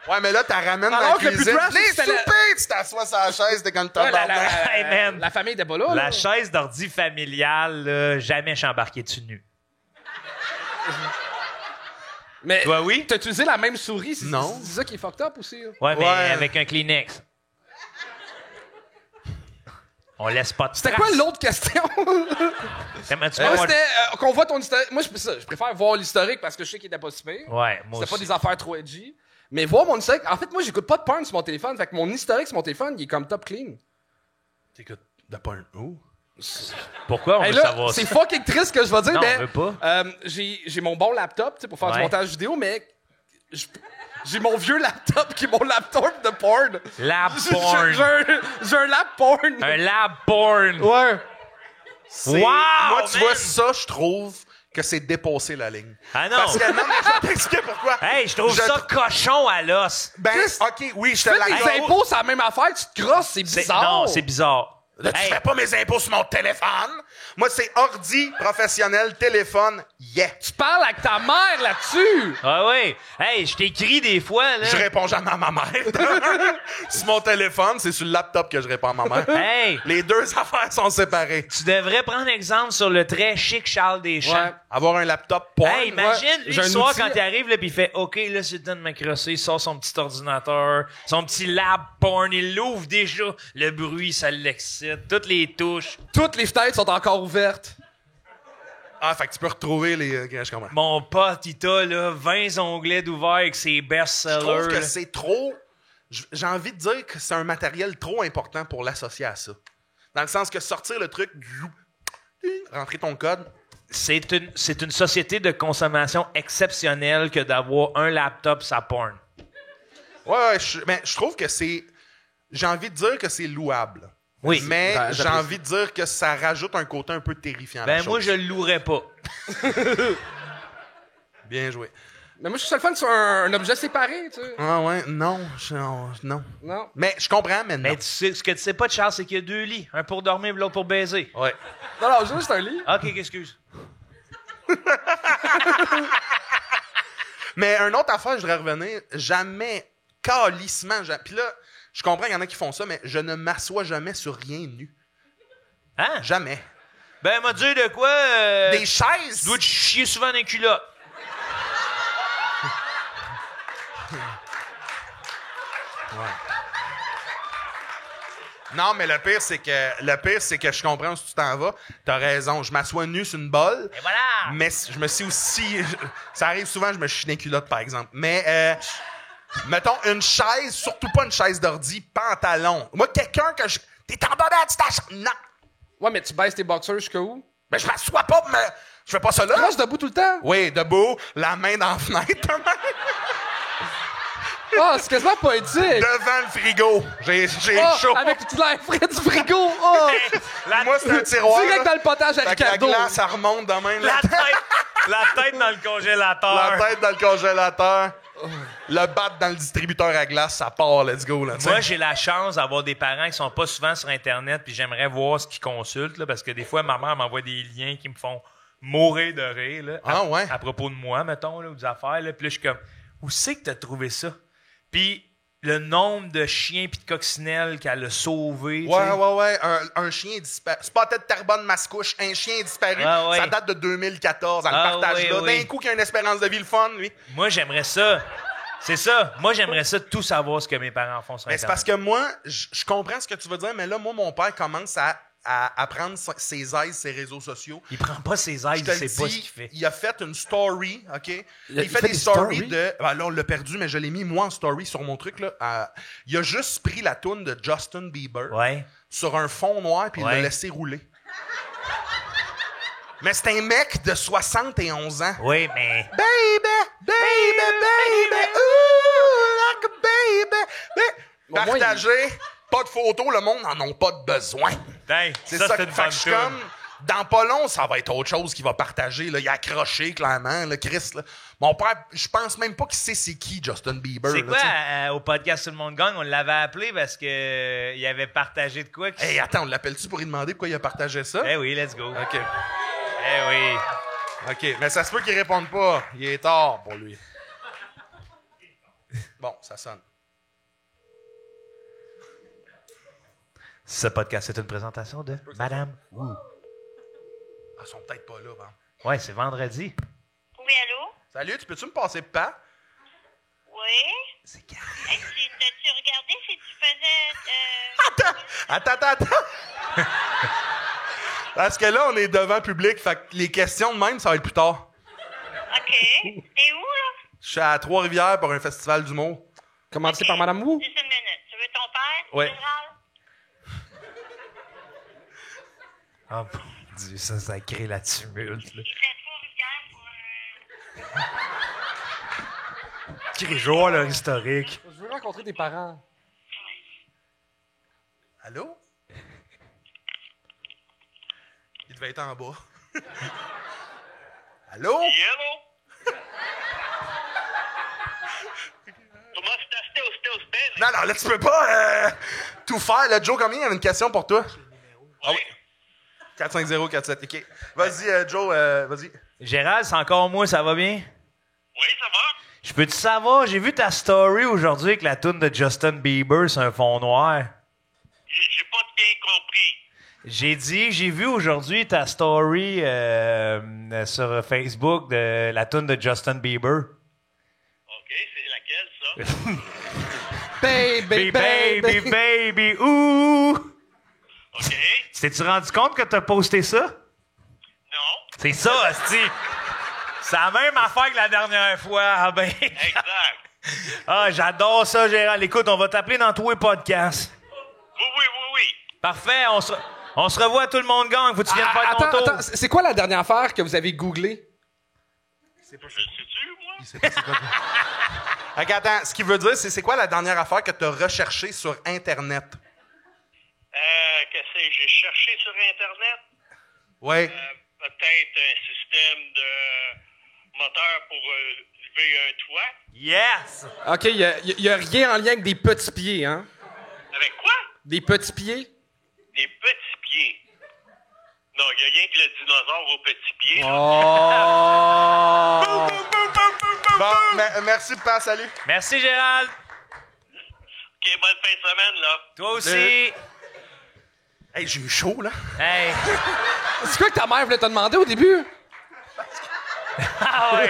Ouais, mais là, t'as ramènes dans Alors la que le plus cuisine. trash, Les c'était la- soupers, tu t'assois sur la chaise, t'es comme Ouais, tabarnak. Hey, man. la famille était pas là. La là. chaise d'ordi familiale, là, jamais je suis embarqué dessus nu. Mais Toi, oui? t'as utilisé la même souris, c'est Non. c'est ça qui est fucked up aussi. là. Ouais, mais Ouais. avec un Kleenex. On laisse pas de C'était traces. quoi l'autre question? Comment tu Moi, vas c'était qu'on voit ton historique. Moi, je préfère voir l'historique parce que je sais qu'il était pas si pire. Ouais, moi C'était pas aussi. des affaires trop edgy. Mais voir mon historique. En fait, moi, j'écoute pas de porn sur mon téléphone. Fait que mon historique sur mon téléphone, il est comme top clean. T'écoutes de porn où? Pourquoi on Hey, veut là, savoir c'est ça? fucking triste ce que je vais dire, Non, mais on veut pas. j'ai mon bon laptop tu sais, pour faire du Ouais. montage vidéo, mais j'ai mon vieux laptop qui est mon laptop de porn. Lab J'ai- porn. J'ai un lap porn. Un lab porn. Ouais. C'est- Wow, Moi, tu man! vois, ça, je trouve que c'est dépasser la ligne. Ah non. Parce que, non, mais je vais t'expliquer pourquoi. Hey, je trouve Je ça tr- cochon à l'os. Ben, Chris, OK, oui, je te Fais l'accorde. tes impôts, c'est la même affaire, tu te crosses, c'est bizarre. Non, c'est bizarre. Là, tu Hey, fais pas mes impôts sur mon téléphone. Moi, c'est ordi, professionnel, téléphone, yeah. Tu parles avec ta mère là-dessus. ouais. Hey, je t'écris des fois, là. Je réponds jamais à ma mère. Sur mon téléphone, c'est sur le laptop que je réponds à ma mère. Hey, Les deux affaires sont séparées. tu devrais prendre exemple sur le très chic Charles Deschamps. Ouais. Avoir un laptop porn. Hey, imagine, Ouais, lui, j'ai le un soir, outil. quand il arrive, là, pis il fait « OK, là, c'est le temps de me crosser. » Il sort son petit ordinateur, son petit lab porn, il l'ouvre déjà. Le bruit, ça l'excite. Toutes les touches. Toutes les fenêtres sont encore ouvertes. Ah, fait que tu peux retrouver les... je comprends. Mon pote, il t'a, là, 20 onglets d'ouvert avec ses Je best-sellers. trouve que là. c'est trop... J'ai envie de dire que c'est un matériel trop important pour l'associer à ça. Dans le sens que sortir le truc, rentrer ton code, C'est une société de consommation exceptionnelle que d'avoir un laptop, ça porn. ouais, mais je trouve que c'est... J'ai envie de dire que c'est louable. Oui. Mais Ben, j'ai j'apprécie. envie de dire que ça rajoute un côté un peu terrifiant à la Ben, moi, chose. je le louerais pas. Bien joué. Mais moi, je suis le fun sur un objet séparé, tu sais. Ah ouais, non. Non. Mais je comprends, mais non. Mais ce que tu sais pas de Charles, c'est qu'il y a 2 lits. Un pour dormir, l'autre pour baiser. Ouais. Non, juste un lit. OK, excuse. Mais une autre affaire, je voudrais revenir. Jamais, calissement, puis là, je comprends qu'il y en a qui font ça, mais je ne m'assois jamais sur rien nu. Hein? Jamais. Ben, m'a dit de quoi? Des chaises! Tu dois te chier souvent dans les culottes. Non, mais le pire, c'est que je comprends où tu t'en vas. T'as raison. Je m'assois nu sur une bolle. Et voilà! Mais je me suis aussi... Ça arrive souvent, je me chie dans les culottes, par exemple. Mais Mettons, une chaise, surtout pas une chaise d'ordi, pantalon. Moi, quelqu'un que je... T'es en dedans de ta chambre. Non. Ouais, mais tu baisses tes boxers jusqu'où? Mais je m'assois pas, mais je fais pas ça là. Tu restes debout tout le temps? Oui, debout, la main dans la fenêtre. Ah, c'est quasiment poétique. Devant le frigo. J'ai chaud. Avec tout l'air frais du frigo. Oh. Moi, c'est un tiroir. Direct dans le potage à Fait que la Ricardo. glace, ça remonte dans même. La tête dans le congélateur. La tête dans le congélateur. Le bat dans le distributeur à glace, ça part, let's go. Là, Moi, j'ai la chance d'avoir des parents qui sont pas souvent sur Internet, puis j'aimerais voir ce qu'ils consultent, là, parce que des fois, ma mère m'envoie des liens qui me font mourir de rire, là, ouais? à propos de moi, mettons, là, ou des affaires. Là, puis là, je suis comme, où c'est que t'as trouvé ça? Puis le nombre de chiens puis de coccinelles qu'elle a sauvés. Ouais. Un chien est disparu. Spotted Terrebonne Mascouche, un chien est disparu. Ça date de 2014. Elle le partage là. D'un coup, qu'il y a une espérance de vie le fun, lui. Moi, j'aimerais ça. C'est ça. Moi, j'aimerais ça tout savoir ce que mes parents font sur Internet. C'est parce que moi, je comprends ce que tu veux dire, mais là, moi, mon père commence à prendre ses aises, ses réseaux sociaux. Il prend pas ses aises, il sait pas ce qu'il fait. Il a fait une story, OK? Il fait des stories de... Ben là, on l'a perdu, mais je l'ai mis, moi, en story sur mon truc, là. Il a juste pris la toune de Justin Bieber sur un fond noir, puis il l'a laissé rouler. Mais c'est un mec de 71 ans. Oui, mais... Baby, ooh, like a baby. Partagé, pas de photos, le monde n'en a pas de besoin. C'est ça que je suis comme... Dans pas long, ça va être autre chose qu'il va partager. Là. Il a accroché, clairement. Là, Chris, là. Mon père, je pense même pas qu'il sait c'est qui Justin Bieber. C'est là, quoi, au podcast Tout le monde gagne, on l'avait appelé parce que il avait partagé de quoi? Hey, attends, on l'appelle-tu pour lui demander pourquoi il a partagé ça? Eh oui, let's go. OK. Eh oui. OK, mais ça se peut qu'il réponde pas. Il est tard pour lui. Bon, ça sonne. Ce podcast est une présentation de Madame Wu. Ils sont peut-être pas là, hein. Ouais, c'est vendredi. Oui, allô? Salut, tu peux-tu me passer pas? Oui? C'est carré. Hey, t'as-tu regardé si tu faisais... Attends! Parce que là, on est devant public, fait que les questions de même, ça va être plus tard. OK. T'es où, là? Je suis à Trois-Rivières pour un festival d'humour. Commandité par Madame Wu? Juste une minute. Tu veux ton père? Ouais. Général? Oh mon Dieu, ça crée la tumulte. Là. Il fait Trois-Rivières pour Qui est joueur, là, historique. Je veux rencontrer tes parents. Allô? Il devait être en bas. Allô? Hello? Non, là, tu peux pas tout faire. Là, Joe, combien? Il y avait une question pour toi. Ah oui. 450-47. OK. Vas-y, Joe, vas-y. Gérald, c'est encore moi, ça va bien? Oui, ça va? Je peux-tu savoir, j'ai vu ta story aujourd'hui avec la toune de Justin Bieber sur un fond noir. J'ai pas bien compris. J'ai vu aujourd'hui ta story sur Facebook de la toune de Justin Bieber. OK, c'est laquelle, ça? Baby, ouh! OK. T'es-tu rendu compte que t'as posté ça? Non. C'est ça, asti! C'est la même affaire que la dernière fois. Ah ben. Exact. Ah, j'adore ça, Gérald. Écoute, on va t'appeler dans tous les podcasts. Oui. Parfait, on se revoit à Tout le monde gang. Faut que tu viennes faire ton tour. Attends, c'est quoi la dernière affaire que vous avez googlé? Je sais-tu, moi? Il sait pas c'est quoi. OK, attends, ce qu'il veut dire, c'est quoi la dernière affaire que tu as recherchée sur Internet? Qu'est-ce que j'ai cherché sur Internet? Oui. Peut-être un système de moteur pour lever un toit. Yes! OK, il y a rien en lien avec des petits pieds, hein? Avec quoi? Des petits pieds? Des petits pieds. Non, il n'y a rien que le dinosaure aux petits pieds. Oh! Bon, merci, Papa, salut. Merci, Gérald. OK, bonne fin de semaine, là. Toi aussi. Hey, j'ai eu chaud, là. Hey. C'est quoi que ta mère voulait te demander au début? Ah ouais.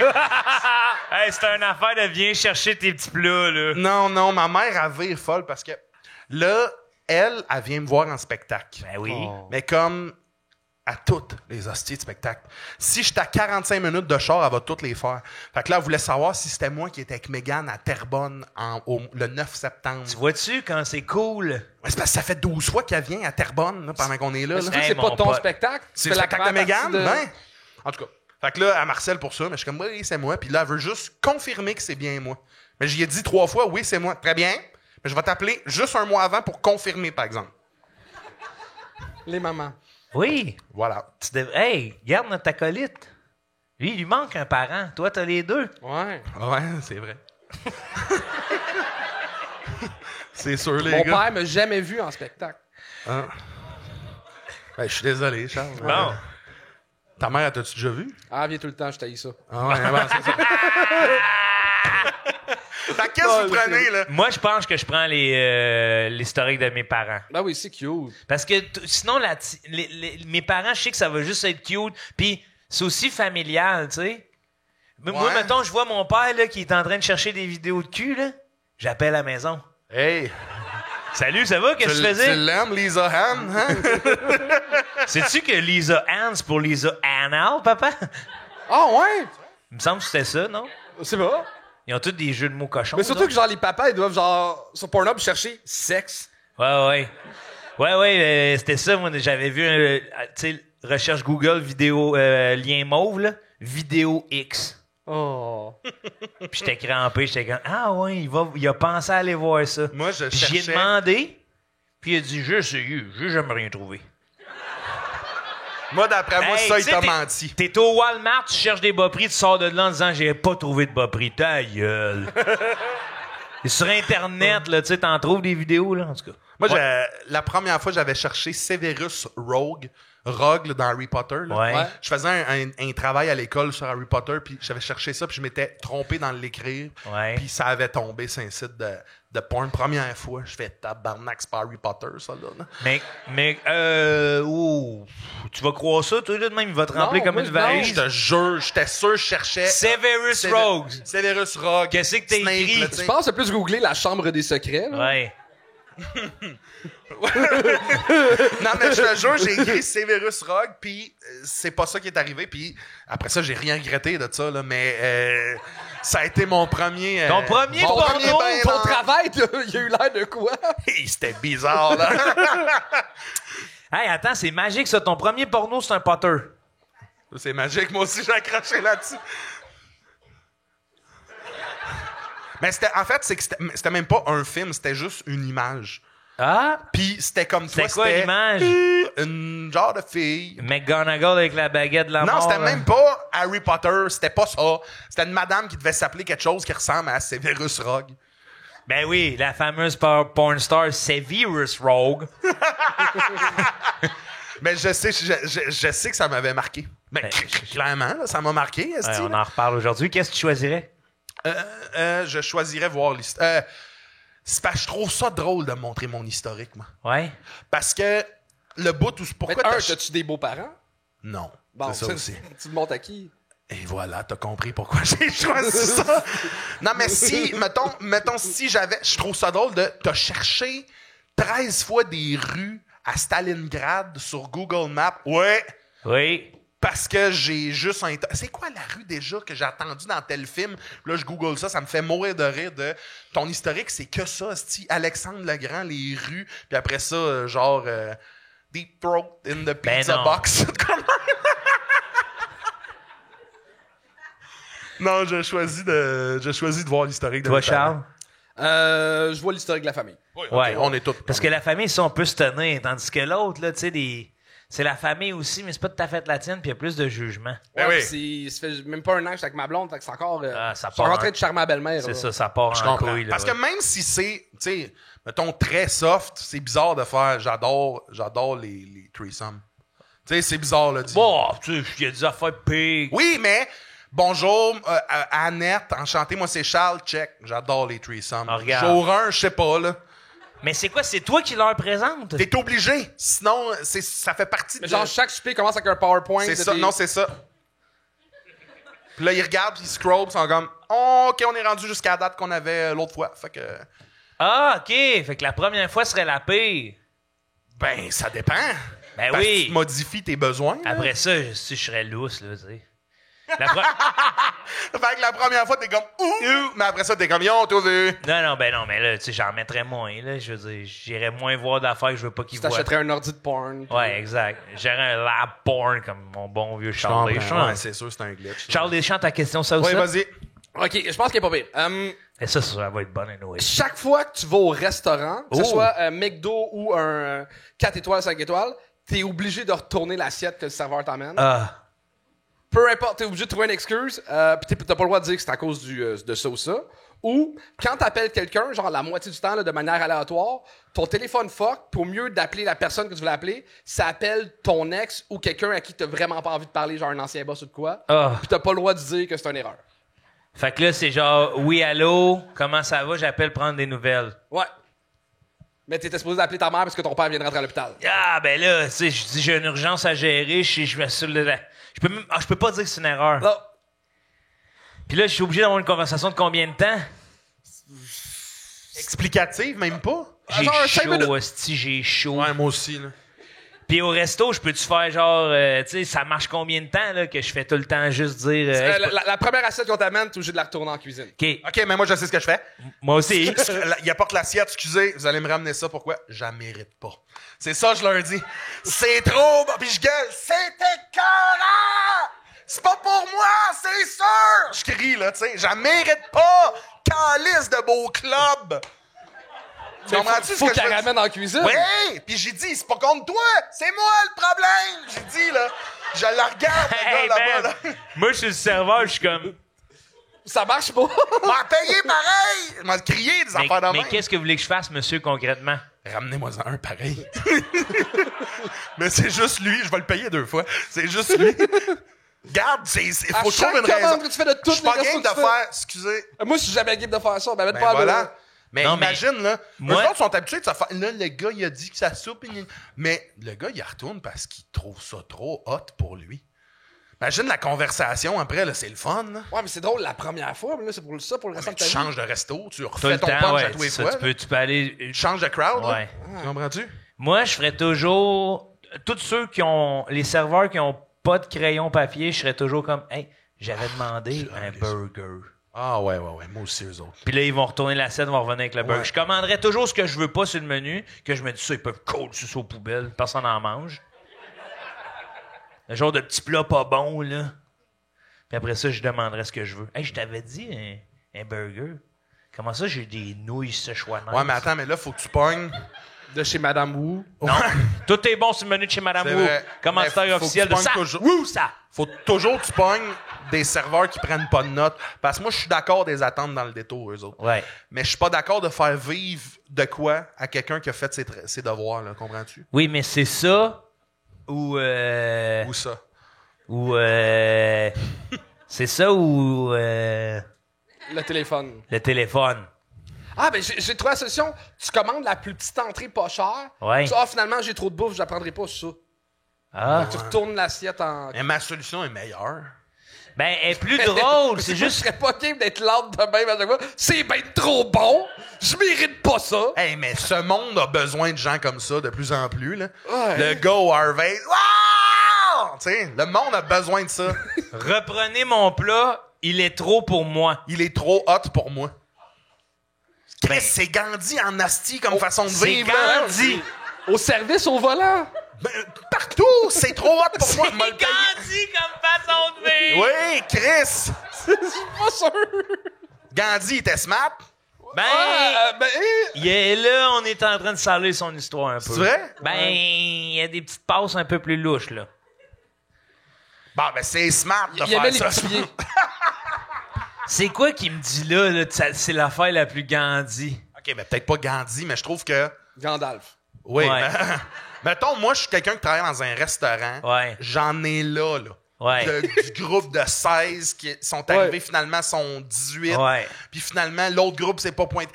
Hey, c'est une affaire de viens chercher tes petits plats, là. Non, ma mère, elle vire folle parce que là, elle vient me voir en spectacle. Ben oui. Mais comme À toutes les hosties de spectacle. Si j'étais à 45 minutes de char, elle va toutes les faire. Fait que là, elle voulait savoir si c'était moi qui étais avec Mégane à Terrebonne le 9 septembre. Tu vois-tu quand c'est cool? Ouais, c'est parce que ça fait 12 fois qu'elle vient à Terrebonne là, pendant qu'on est là. Surtout là. que c'est mon pas ton pote. spectacle. C'est tu le fais la spectacle de première Mégane? partie Ben, en tout cas. Fait que là, elle marcelle pour ça, mais je suis comme, oui, c'est moi. Puis là, elle veut juste confirmer que c'est bien moi. Mais j'y ai dit 3 fois, oui, c'est moi. Très bien. Mais je vais t'appeler juste un mois avant pour confirmer, par exemple. Les mamans. Oui. Voilà. Hey, garde notre acolyte. Lui, il lui manque un parent. Toi, t'as les deux. Ouais. Ouais, c'est vrai. C'est sûr, les Mon gars. père m'a jamais vu en spectacle. Ah. Ben, je suis désolé, Charles. Bon. Ta mère, t'as-tu déjà vu? Ah, viens tout le temps, je t'haïs ça. Ah ouais, ben, c'est ça. Fait que qu'est-ce que vous prenez, là? Moi, je pense que je prends l'historique de mes parents. Ben oui, c'est cute. Parce que sinon, mes parents, je sais que ça va juste être cute. Puis c'est aussi familial, tu sais. Moi, Ouais. mettons, je vois mon père là, qui est en train de chercher des vidéos de cul, là. J'appelle à la maison. Hey! Salut, ça va? Qu'est-ce que tu Tu faisais? l'aimes, Lisa Ann, hein? Sais-tu que Lisa Ann, c'est pour Lisa Anal, papa? Ah ouais? Il me semble que c'était ça, non? C'est pas. Ils ont tous des jeux de mots cochons. Mais surtout eux que genre les papas, ils doivent genre sur Pornhub chercher sexe. autres. Ouais, c'était ça. Moi, j'avais vu, tu sais, recherche Google, vidéo, lien mauve, là. Vidéo X. Oh. Puis j'étais crampé, j'étais comme, ah ouais, il a pensé à aller voir ça. Moi, je Puis j'y ai cherchais... demandé, puis il a dit, j'ai essayé, j'ai jamais rien trouvé. Moi, d'après moi, Hey, ça, tu il sais, t'a menti. T'es au Walmart, tu cherches des bas prix, tu sors de là en disant, j'ai pas trouvé de bas prix. Ta gueule. Et sur Internet, là, tu sais, t'en trouves des vidéos, là, en tout cas. Moi, la première fois, j'avais cherché Severus Rogue là, dans Harry Potter. Là. Ouais. Je faisais un travail à l'école sur Harry Potter, puis j'avais cherché ça, puis je m'étais trompé dans l'écrire. Ouais. Puis ça avait tombé sur un site de porn. Première fois, je fais tabarnak, c'est pas Harry Potter, ça, là. Mais, tu vas croire ça, toi, là, de même, il va te remplir Non, comme moi, une je- valise. Je te jure, j'étais sûr, je cherchais... Severus Rogue. Severus Rogue. Qu'est-ce que t'as Snake, écrit? là, tu sais. Je pense que c'est plus googler la chambre des secrets. Là. Ouais. Non, mais je te jure, j'ai écrit Severus Rogue, puis c'est pas ça qui est arrivé. Puis après ça, j'ai rien regretté de ça, là, mais ça a été mon premier... Ton premier mon porno, bain Ton dans- travail, il a eu l'air de quoi? Hey, c'était bizarre, là. Hey, attends, c'est magique, ça. Ton premier porno, c'est un Potter. C'est magique, moi aussi, j'ai accroché là-dessus. Mais en fait, c'est que c'était même pas un film, c'était juste une image. Ah? Puis c'était comme toi, C'est quoi l'image? Une genre de fille. McGonagall avec la baguette de la Non, mort. c'était là. même pas Harry Potter, c'était pas ça. C'était une madame qui devait s'appeler quelque chose qui ressemble à Severus Rogue. Ben oui, la fameuse porn star Severus Rogue. Mais je sais que ça m'avait marqué. Ben, clairement, là, ça m'a marqué. Ouais, on en reparle aujourd'hui. Qu'est-ce que tu choisirais? Je choisirais voir l'histoire. C'est parce que je trouve ça drôle de montrer mon historique, moi. Ouais. Parce que le bout où... Pourquoi T'as-tu des beaux-parents? Non, Bon, c'est ça aussi. Tu le montes à qui? Et voilà, t'as compris pourquoi j'ai choisi ça. Non, mais si, mettons, si j'avais... Je trouve ça drôle de... T'as cherché 13 fois des rues à Stalingrad sur Google Maps. Ouais, Oui. parce que j'ai juste un... C'est quoi la rue déjà que j'ai attendue dans tel film? Là, je google ça, ça me fait mourir de rire de... Ton historique, c'est que ça, c'ti. Alexandre le Grand, les rues, puis après ça, genre... Deep Throat in the Pizza non. Box. Non, j'ai choisi de voir l'historique de Toi, mes parents. Charles? Je vois l'historique de la famille. Oui, ok, Ouais. on est tous. Parce que la famille, ça, on peut se tenir. Tandis que l'autre, là, tu sais, c'est la famille aussi, mais c'est pas tout à fait la tienne, puis il y a plus de jugement. Ben Ouais, oui. puis ça fait même pas un an que j'étais avec ma blonde, fait que c'est encore. Ah, ça je suis part en train de charmer ma belle-mère. C'est là. ça, ça part Je en comprends. couille. Là, Parce ouais. que même si c'est, tu sais, mettons, très soft, c'est bizarre de faire j'adore les threesomes. Tu sais, c'est bizarre, là. Bon, tu sais, il y a des affaires pires. Oui, mais bonjour, Annette, enchanté, moi c'est Charles, check. J'adore les threesomes. Ah, regarde. Jour 1, je sais pas, là. Mais c'est quoi? C'est toi qui leur présente? T'es obligé. Sinon, ça fait partie de... Mais genre, chaque souper commence avec un PowerPoint. C'est de ça, tes- non, c'est ça. Puis là, ils regardent, puis ils scrollent, puis ils sont comme oh, OK, on est rendu jusqu'à la date qu'on avait l'autre fois. Fait que, Ah, OK. Fait que la première fois serait la pire. ben, ça dépend. Ben Parce que oui. tu te modifies tes besoins. là. Après ça, je serais lousse, là, tu sais. Fait que la première fois, t'es comme ouh, mais après ça, t'es comme yo, t'as vu. Non, mais là, tu sais, j'en mettrais moins, là. Je veux dire, j'irais moins voir d'affaires que je veux pas qu'ils Tu voient. t'achèterais un ordi de porn. Ouais, exact. J'irais un lab porn comme mon bon vieux Charles Deschamps. Ouais, c'est sûr, c'est un glitch. Charles Deschamps, ta question, ça aussi? Ouais, vas-y. OK, je pense qu'il est pas pire. Et ça va être bon, anyway. Chaque fois que tu vas au restaurant, que ce Oh. soit un McDo ou un 4 étoiles, 5 étoiles, t'es obligé de retourner l'assiette que le serveur t'amène. Ah. Peu importe, t'es obligé de trouver une excuse, pis t'as pas le droit de dire que c'est à cause de ça ou ça. Ou, quand t'appelles quelqu'un, genre la moitié du temps, là, de manière aléatoire, ton téléphone fuck, pour mieux d'appeler la personne que tu veux appeler, ça appelle ton ex ou quelqu'un à qui t'as vraiment pas envie de parler, genre un ancien boss ou de quoi. Ah. Pis t'as pas le droit de dire que c'est une erreur. Fait que là, c'est genre, oui, allô, comment ça va? J'appelle prendre des nouvelles. Ouais. Mais t'étais supposé d'appeler ta mère parce que ton père vient de rentrer à l'hôpital. Ah, ben là, tu sais, je dis, j'ai une urgence à gérer, je m'assure de la... Je peux pas dire que c'est une erreur. Non. Puis là, je suis obligé d'avoir une conversation de combien de temps? Explicative, même pas. J'ai Genre, 5 chaud, minutes. hostie, j'ai chaud. Ouais, moi aussi, là. Puis au resto, je peux-tu faire genre, tu sais, ça marche combien de temps, là, que je fais tout le temps juste dire... hey, je peux- La première assiette qu'on t'amène, t'es obligé de la retourner en cuisine. OK, OK, mais moi, je sais ce que je fais. moi aussi. Il apporte l'assiette, excusez, vous allez me ramener ça, pourquoi? J'en mérite pas. C'est ça, je leur dis. C'est trop bon, puis je gueule, c'est écœurant! C'est pas pour moi, c'est sûr! Je crie, là, tu sais, j'en mérite pas! Calice de beau club! Tu comprends-tu ce Faut que je qu'elle veux ramène en cuisine. Oui! Puis j'ai dit, c'est pas contre toi, c'est moi le problème! J'ai dit, là, je la regarde, le Hey, gars là-bas, man. là. Moi, je suis le serveur, je suis comme... Ça marche pas. M'a payé pareil! M'a crié des affaires de Mais même. qu'est-ce que vous voulez que je fasse, monsieur, concrètement? Ramenez-moi-en un pareil. Mais c'est juste lui, je vais le payer 2 fois. C'est juste lui. Garde, À faut chaque trouver une raison. commande que tu fais de toutes Je suis pas les game restos de que tu fais. faire, excusez. Moi, je suis jamais game de faire ça. Ben, Ben voilà. Mais Non, mais imagine, là, moi- eux autres sont habitués de se faire. Là, le gars, il a dit que ça soupe. Mais le gars, il retourne parce qu'il trouve ça trop hot pour lui. Imagine la conversation après, là, c'est le fun. Là. Ouais, mais c'est drôle la première fois, mais là, c'est pour ça, pour le restant Mais de tu ta vie. changes de resto, tu Tout refais le ton temps, punch ouais. à tous les ça, fois. tu peux aller... Tu changes de crowd, Ouais. là. Tu comprends-tu? Moi, je ferais toujours... Tous ceux qui ont... Les serveurs qui ont pas de crayon papier, je serais toujours comme... Hey, j'avais demandé un burger. Ah ouais, moi aussi, eux autres. Puis là, ils vont retourner l'assiette, ils vont revenir avec le burger. Ouais. Je commanderais toujours ce que je veux pas sur le menu, que je me dis ça, ils peuvent coller ça aux poubelles, personne n'en mange. Le genre de petit plat pas bon, là. Puis après ça, je demanderais ce que je veux. Hey, je t'avais dit un burger. Comment ça, j'ai des nouilles Szechuanaises? Ouais, mais attends, mais là, faut que tu pognes. De chez Madame Wu. Non, tout est bon sur le menu de chez Madame C'est Wu. vrai. Commanditaire Mais faut que officiel tu de ça. pognes toujours- Woo, ça! Faut toujours que tu pognes des serveurs qui prennent pas de notes. Parce que moi, je suis d'accord des attentes dans le détour, eux autres. Ouais. Mais je suis pas d'accord de faire vivre de quoi à quelqu'un qui a fait ses devoirs, là. Comprends-tu? Oui, mais c'est ça ou... Ou ça. Ou... c'est ça ou... Le téléphone. le téléphone. Ah, ben, j'ai trouvé la solution. Tu commandes la plus petite entrée pas chère. Ouais. Tu dis, finalement, j'ai trop de bouffe, je la prendrai pas sur ça. Ah. Tu retournes l'assiette en. Mais ma solution est meilleure. Ben, elle est plus drôle, c'est Je juste... serais pas game d'être l'ordre de même à chaque fois. C'est ben trop bon. Je mérite pas ça. Hey, mais ce monde a besoin de gens comme ça de plus en plus, là. Ouais. Le gars au Harvey. Wow! Tu sais, le monde a besoin de ça. Reprenez mon plat, il est trop pour moi. Il est trop hot pour moi. Chris, Ben, c'est Gandhi en asti comme façon de c'est vivre, là. Gandhi. Au service, au volant. Ben, partout, c'est trop hot pour moi. C'est M'a le payé. Gandhi comme façon de vivre. Oui, Chris. Je suis pas sûr. Gandhi était smart. Ben, il est là, on est en train de saler son histoire un peu. C'est vrai? Ben, il y a des petites passes un peu plus louches, là. Bon, ben c'est smart de il aimait faire les ça. petits pieds. C'est quoi qui me dit là, c'est l'affaire la plus Gandhi? OK, mais peut-être pas Gandhi, mais je trouve que... Gandalf. Oui, Ouais. mais- mettons, moi, je suis quelqu'un qui travaille dans un restaurant. Ouais. J'en ai là. Ouais. Du groupe de 16 qui sont arrivés, finalement, sont 18. Ouais. Puis finalement, l'autre groupe, c'est pas pointé.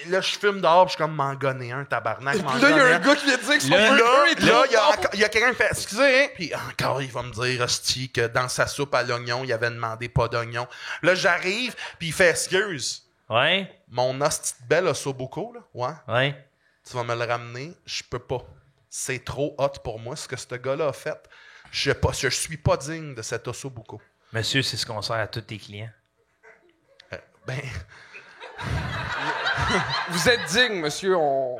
Là, je fume dehors, puis je suis comme m'en gonner un, tabarnak. m'en Puis là, il y a gonner un gars qui vient de dire que son Là, burger est Là, trop il y a quelqu'un qui fait excusez, hein? Puis encore, il va me dire, hostie, que dans sa soupe à l'oignon, il avait demandé pas d'oignon. Là, j'arrive, puis il fait excuse. Ouais? Mon hostie de belle ossobuco, là, ouais, Ouais? tu vas me le ramener, je peux pas. c'est trop hot pour moi, ce que ce gars-là a fait. Je suis pas digne de cet osso bucco. Monsieur, c'est ce qu'on sert à tous tes clients. Ben, Vous êtes digne, monsieur. On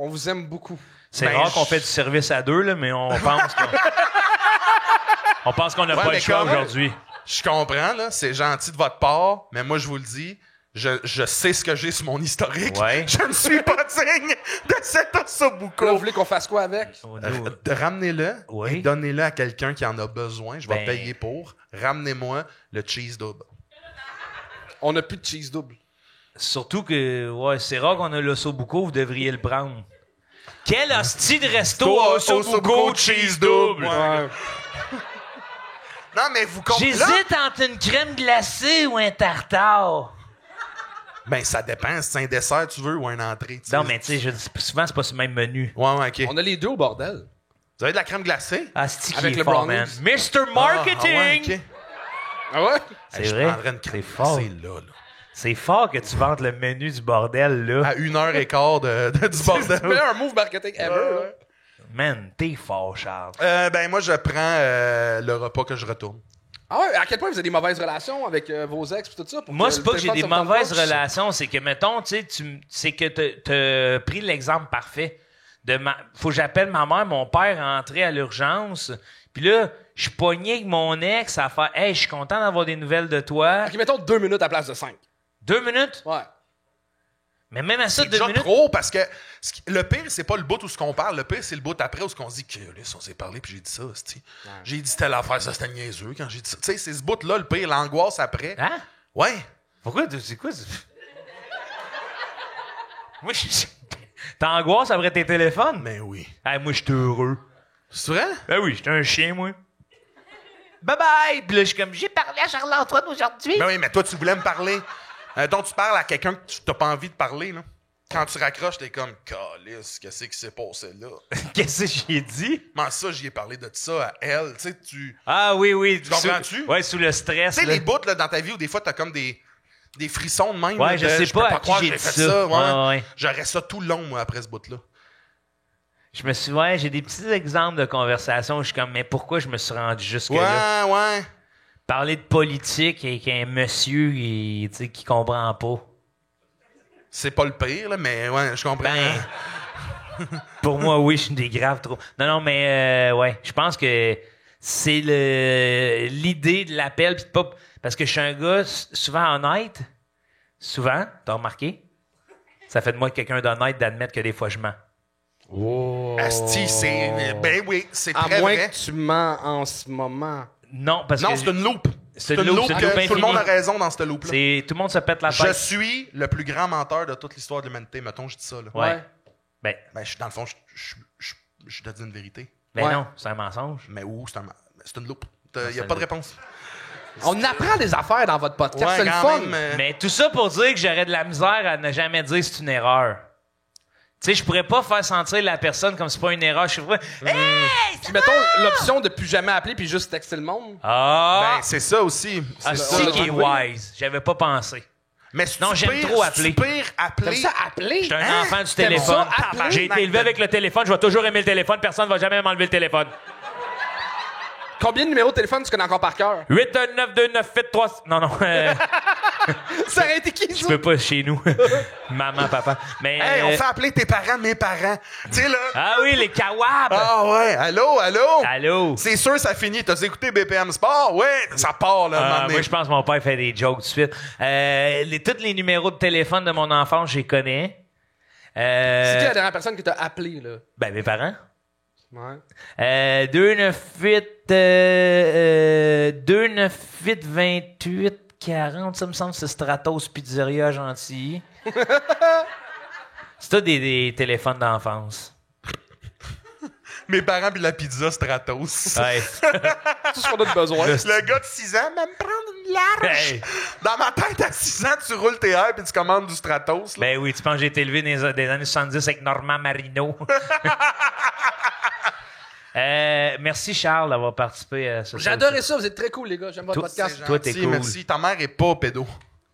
vous aime beaucoup. C'est Ben, rare qu'on fait du service à deux, là, mais on pense qu'on n'a Ouais, pas mais le choix comme- aujourd'hui. je comprends, là, c'est gentil de votre part, mais moi, je vous le dis, je sais ce que j'ai sur mon historique. Ouais. Je ne suis pas digne de cet osso Là, bucco. vous voulez qu'on fasse quoi avec? Ramenez-le Oui. et donnez-le à quelqu'un qui en a besoin. Je vais Ben- payer pour. Ramenez-moi le cheese double. On n'a plus de cheese double. Surtout que c'est rare qu'on a l'osso bucco, vous devriez le prendre. Quel hostie de resto à osso bucco cheese double? Ouais. Non, mais vous comprenez. J'hésite entre une crème glacée ou un tartare. Ben, ça dépend. Si c'est un dessert, tu veux, ou une entrée. tu sais. Non, mais tu sais, souvent, c'est pas sur le même menu. Ouais, OK. On a les deux au bordel. Vous avez de la crème glacée? Asti qui Avec est le fort, brownies. man. Mr. Marketing! Ah, ouais, OK. Ah ouais? C'est Je vrai. prendrais une crème C'est fort. glacée, là. C'est fort que tu vantes le menu du bordel, là. À 1h15 du C'est bordel. le meilleur move marketing ever. là. Man, t'es fort, Charles. Ben, moi, je prends le repas que je retourne. Ah ouais, à quel point vous avez des mauvaises relations avec vos ex et tout ça? Pour Moi, que c'est le pas que j'ai téléphone des se me tente mauvaises pas? relations, c'est que, mettons, tu sais, c'est que t'as pris l'exemple parfait. Faut que j'appelle ma mère, mon père est rentré à l'urgence, puis là, je suis pogné avec mon ex à faire « Hey, je suis content d'avoir des nouvelles de toi. Ok, mettons 2 minutes à la place de 5. » 2 minutes? Ouais. Mais même à ça, C'est 2 déjà minutes? trop parce que le pire, c'est pas le bout où ce qu'on parle. Le pire, c'est le bout après où ce qu'on se dit que là, on s'est parlé puis j'ai dit ça. c'ti. J'ai dit telle affaire, ça c'était niaiseux quand j'ai dit ça. Tu sais, c'est ce bout-là, le pire, l'angoisse après. Hein? Ouais. Pourquoi? C'est quoi? Moi, t'angoisses après tes téléphones? Mais oui. Hey, moi, je suis heureux. C'est vrai? Ben oui, j'étais un chien, moi. Bye bye! Puis là, je suis comme, j'ai parlé à Charles-Antoine aujourd'hui. Ben oui, mais toi, tu voulais me parler. Donc, tu parles à quelqu'un que tu n'as pas envie de parler, là. Quand tu raccroches, t'es comme, calice, qu'est-ce qui s'est passé là? Qu'est-ce que j'ai dit? Comment ça, j'y ai parlé de ça à elle? Tu sais, tu Ah oui, oui. Tu comprends-tu? Ouais, sous le stress. sais, là. les bouts là, dans ta vie où des fois, t'as comme des frissons de même. Ouais, là, je de, sais peux pas à qui croire que j'ai j'ai dit fait ça. ça. Ouais, ouais. J'aurais ça tout le long, moi, après ce bout-là. Je me suis, ouais, j'ai des petits exemples de conversation où je suis comme, mais pourquoi je me suis rendu jusque-là? Ouais. Parler de politique avec un monsieur qui, tu sais, qui comprend pas. C'est pas le pire, là, mais ouais, je comprends. Ben, pour moi, oui, je suis des graves trop. Non, mais ouais, je pense que c'est l'idée de l'appel, pis pas parce que je suis un gars souvent honnête. Souvent, t'as remarqué? Ça fait de moi quelqu'un d'honnête d'admettre que des fois je mens. Asti, c'est. Ben oui, c'est À très moins vrai. que tu mens en ce moment. Non, parce Non, que c'est une loupe. C'est une loupe, c'est une loupe que tout le monde a infinie. raison dans cette loupe-là. c'est tout le monde se pète la Je tête. suis le plus grand menteur de toute l'histoire de l'humanité. Mettons, je dis ça, là. Ouais. Ben, Ben, dans le fond, je te dis une vérité. ben Ouais. non, c'est un mensonge. Mais où? C'est une loupe. Il n'y a pas de réponse. On apprend des affaires dans votre podcast. Ouais, c'est le quand fun. même, Mais tout ça pour dire que j'aurais de la misère à ne jamais dire c'est une erreur. Tu sais, je pourrais pas faire sentir la personne comme c'est pas une erreur. Je suis pas. Hey! Puis mettons l'option de plus jamais appeler puis juste texter le monde. Ah! Ben, c'est ça aussi. Ah, C'est c'est ça. qui est wise. J'avais pas pensé. Mais si Non, tu j'aime pires- trop si appeler. tu pires appeler. Comme ça, appeler. J'étais un Hein? enfant du T'aimes téléphone. ça, appeler? J'ai été élevé avec le téléphone. Je vais toujours aimer le téléphone. Personne va jamais m'enlever le téléphone. Combien de numéros de téléphone tu connais encore par cœur? 8192983. Non. Ça aurait été qui, Je ça? peux pas chez nous. Maman, papa. Mais. Hey, on fait appeler tes parents mes parents. Tu sais, là. Ah oui, les kawabs! Ah ouais, allô? Allô? C'est sûr, ça finit. T'as écouté BPM Sport? Ouais, ça part, là. un moment donné. Moi, je pense que mon père fait des jokes tout de suite. Tous les numéros de téléphone de mon enfance, je les connais. C'est qui la dernière personne que t'as appelée, là? Ben, mes parents. Ouais. 298 28 40, ça me semble que c'est Stratos Pizzeria Gentilly. C'est ça des téléphones d'enfance. Mes parents puis la pizza Stratos. Ouais. Tout ce qu'on a de besoin. Le gars de 6 ans, même prendre une large. Hey. Dans ma tête, à 6 ans, tu roules tes airs puis tu commandes du Stratos. Là. Ben oui, tu penses que j'ai été élevé dans des années 70 avec Normand Marino. Merci Charles d'avoir participé à ce J'ai adoré ça, vous êtes très cool, les gars. J'aime votre Toi, podcast. C'est toi, t'es gentil, cool. Merci. Ta mère est pas pédo.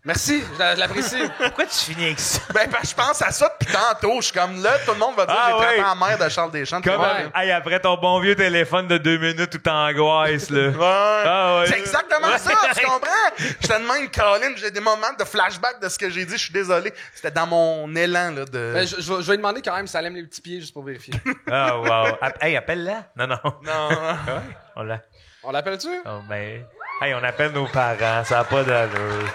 Merci, je l'apprécie. Pourquoi tu finis avec ça? Ben, je pense à ça depuis tantôt. Je suis comme là, tout le monde va dire Ah, j'ai traité ouais. en mère de Charles Deschamps. Comme hey, après ton bon vieux téléphone de 2 minutes tout angoisse, là. Ouais. Ah, ouais. C'est exactement ça, tu comprends? J'étais de même, Caroline, j'ai des moments de flashback de ce que j'ai dit, je suis désolé. C'était dans mon élan, là, de... Ben, je vais lui demander quand même si elle aime les petits pieds, juste pour vérifier. Ah, wow. Hey, appelle-la. Non. Non. Ouais, on l'a. On l'appelle-tu? Oh, ben. Hey, on appelle nos parents, ça n'a pas d'allure.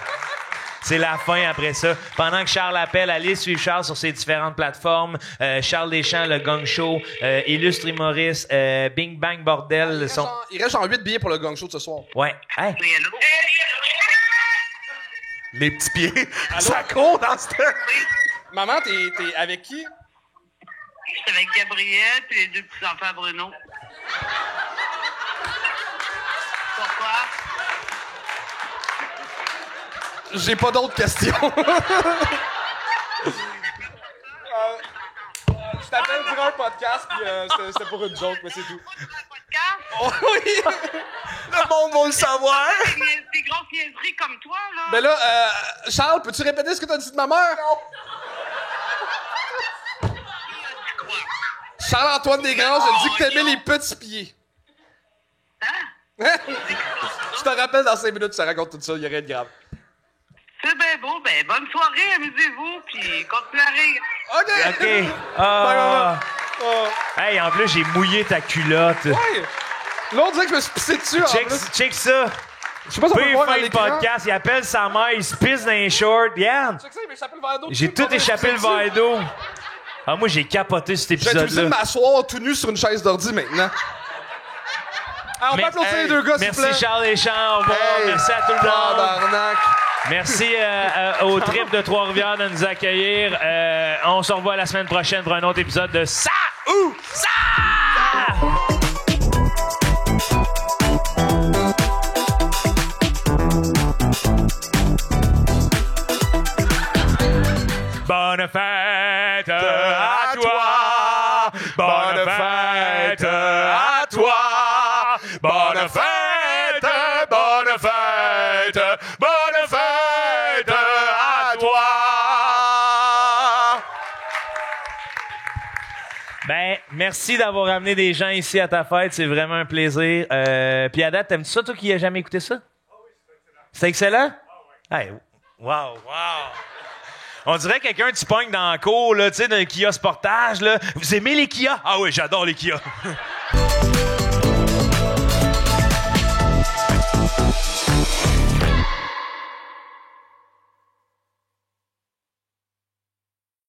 C'est la fin après ça. Pendant que Charles appelle, allez suivre Charles sur ses différentes plateformes. Charles Deschamps, le Gang Show, Illustre Humoriste, Bing Bang Bordel. Il reste genre 8 billets pour le gang show de ce soir. Ouais. Hey. Oui, allô? Les petits pieds, ça court dans ce temps. Maman, t'es avec qui? Je suis avec Gabriel et les 2 petits-enfants Bruno. Pourquoi? J'ai pas d'autres questions. Je t'appelle durant un podcast, puis c'était pour une joke, mais c'est tout. Oh, oui! Le monde va le savoir. Des grosses niaiseries comme toi, là. Ben là, Charles, peux-tu répéter ce que t'as dit de ma mère? Charles-Antoine Desgranges, je dis que t'aimais les petits pieds. Hein? Je te rappelle dans 5 minutes, tu racontes tout ça, il y a rien de grave. C'est bien beau. Ben, bonne soirée, amusez-vous, puis continuez à rire. OK! OK. Ah. Oh. Hey, en plus, j'ai mouillé ta culotte. Hey! L'autre dit que je me suis pissé dessus, en plus. Check ça. Je sais pas si on peut Puis voir à fin de l'écran. podcast, il appelle sa mère, il se pisse dans les shorts. Regarde. Check ça, il m'a échappé le verre d'eau. J'ai tout échappé le verre d'eau. Ah, moi, j'ai capoté cet J'ai été obligé de épisode-là. m'asseoir tout nu sur une chaise d'ordi maintenant. Ah, on peut applaudir les deux gars, s'il vous plaît. Merci Charles Deschamps. Au revoir. Hey, Merci à tout le monde. tabarnak. Merci au trip de Trois-Rivières de nous accueillir. On se revoit la semaine prochaine pour un autre épisode de Ça ou Ça! Bonne fête à toi! Bonne fête à toi! Bonne fête! Bonne fête! Bonne fête à toi! Ben, merci d'avoir amené des gens ici à ta fête. C'est vraiment un plaisir. Puis à date, t'aimes-tu ça, toi qui n'as jamais écouté ça? C'est excellent? Hey, wow! On dirait quelqu'un tu pognes dans la cour, là, tu sais, d'un Kia Sportage, là. Vous aimez les Kia? Ah oui, j'adore les Kia.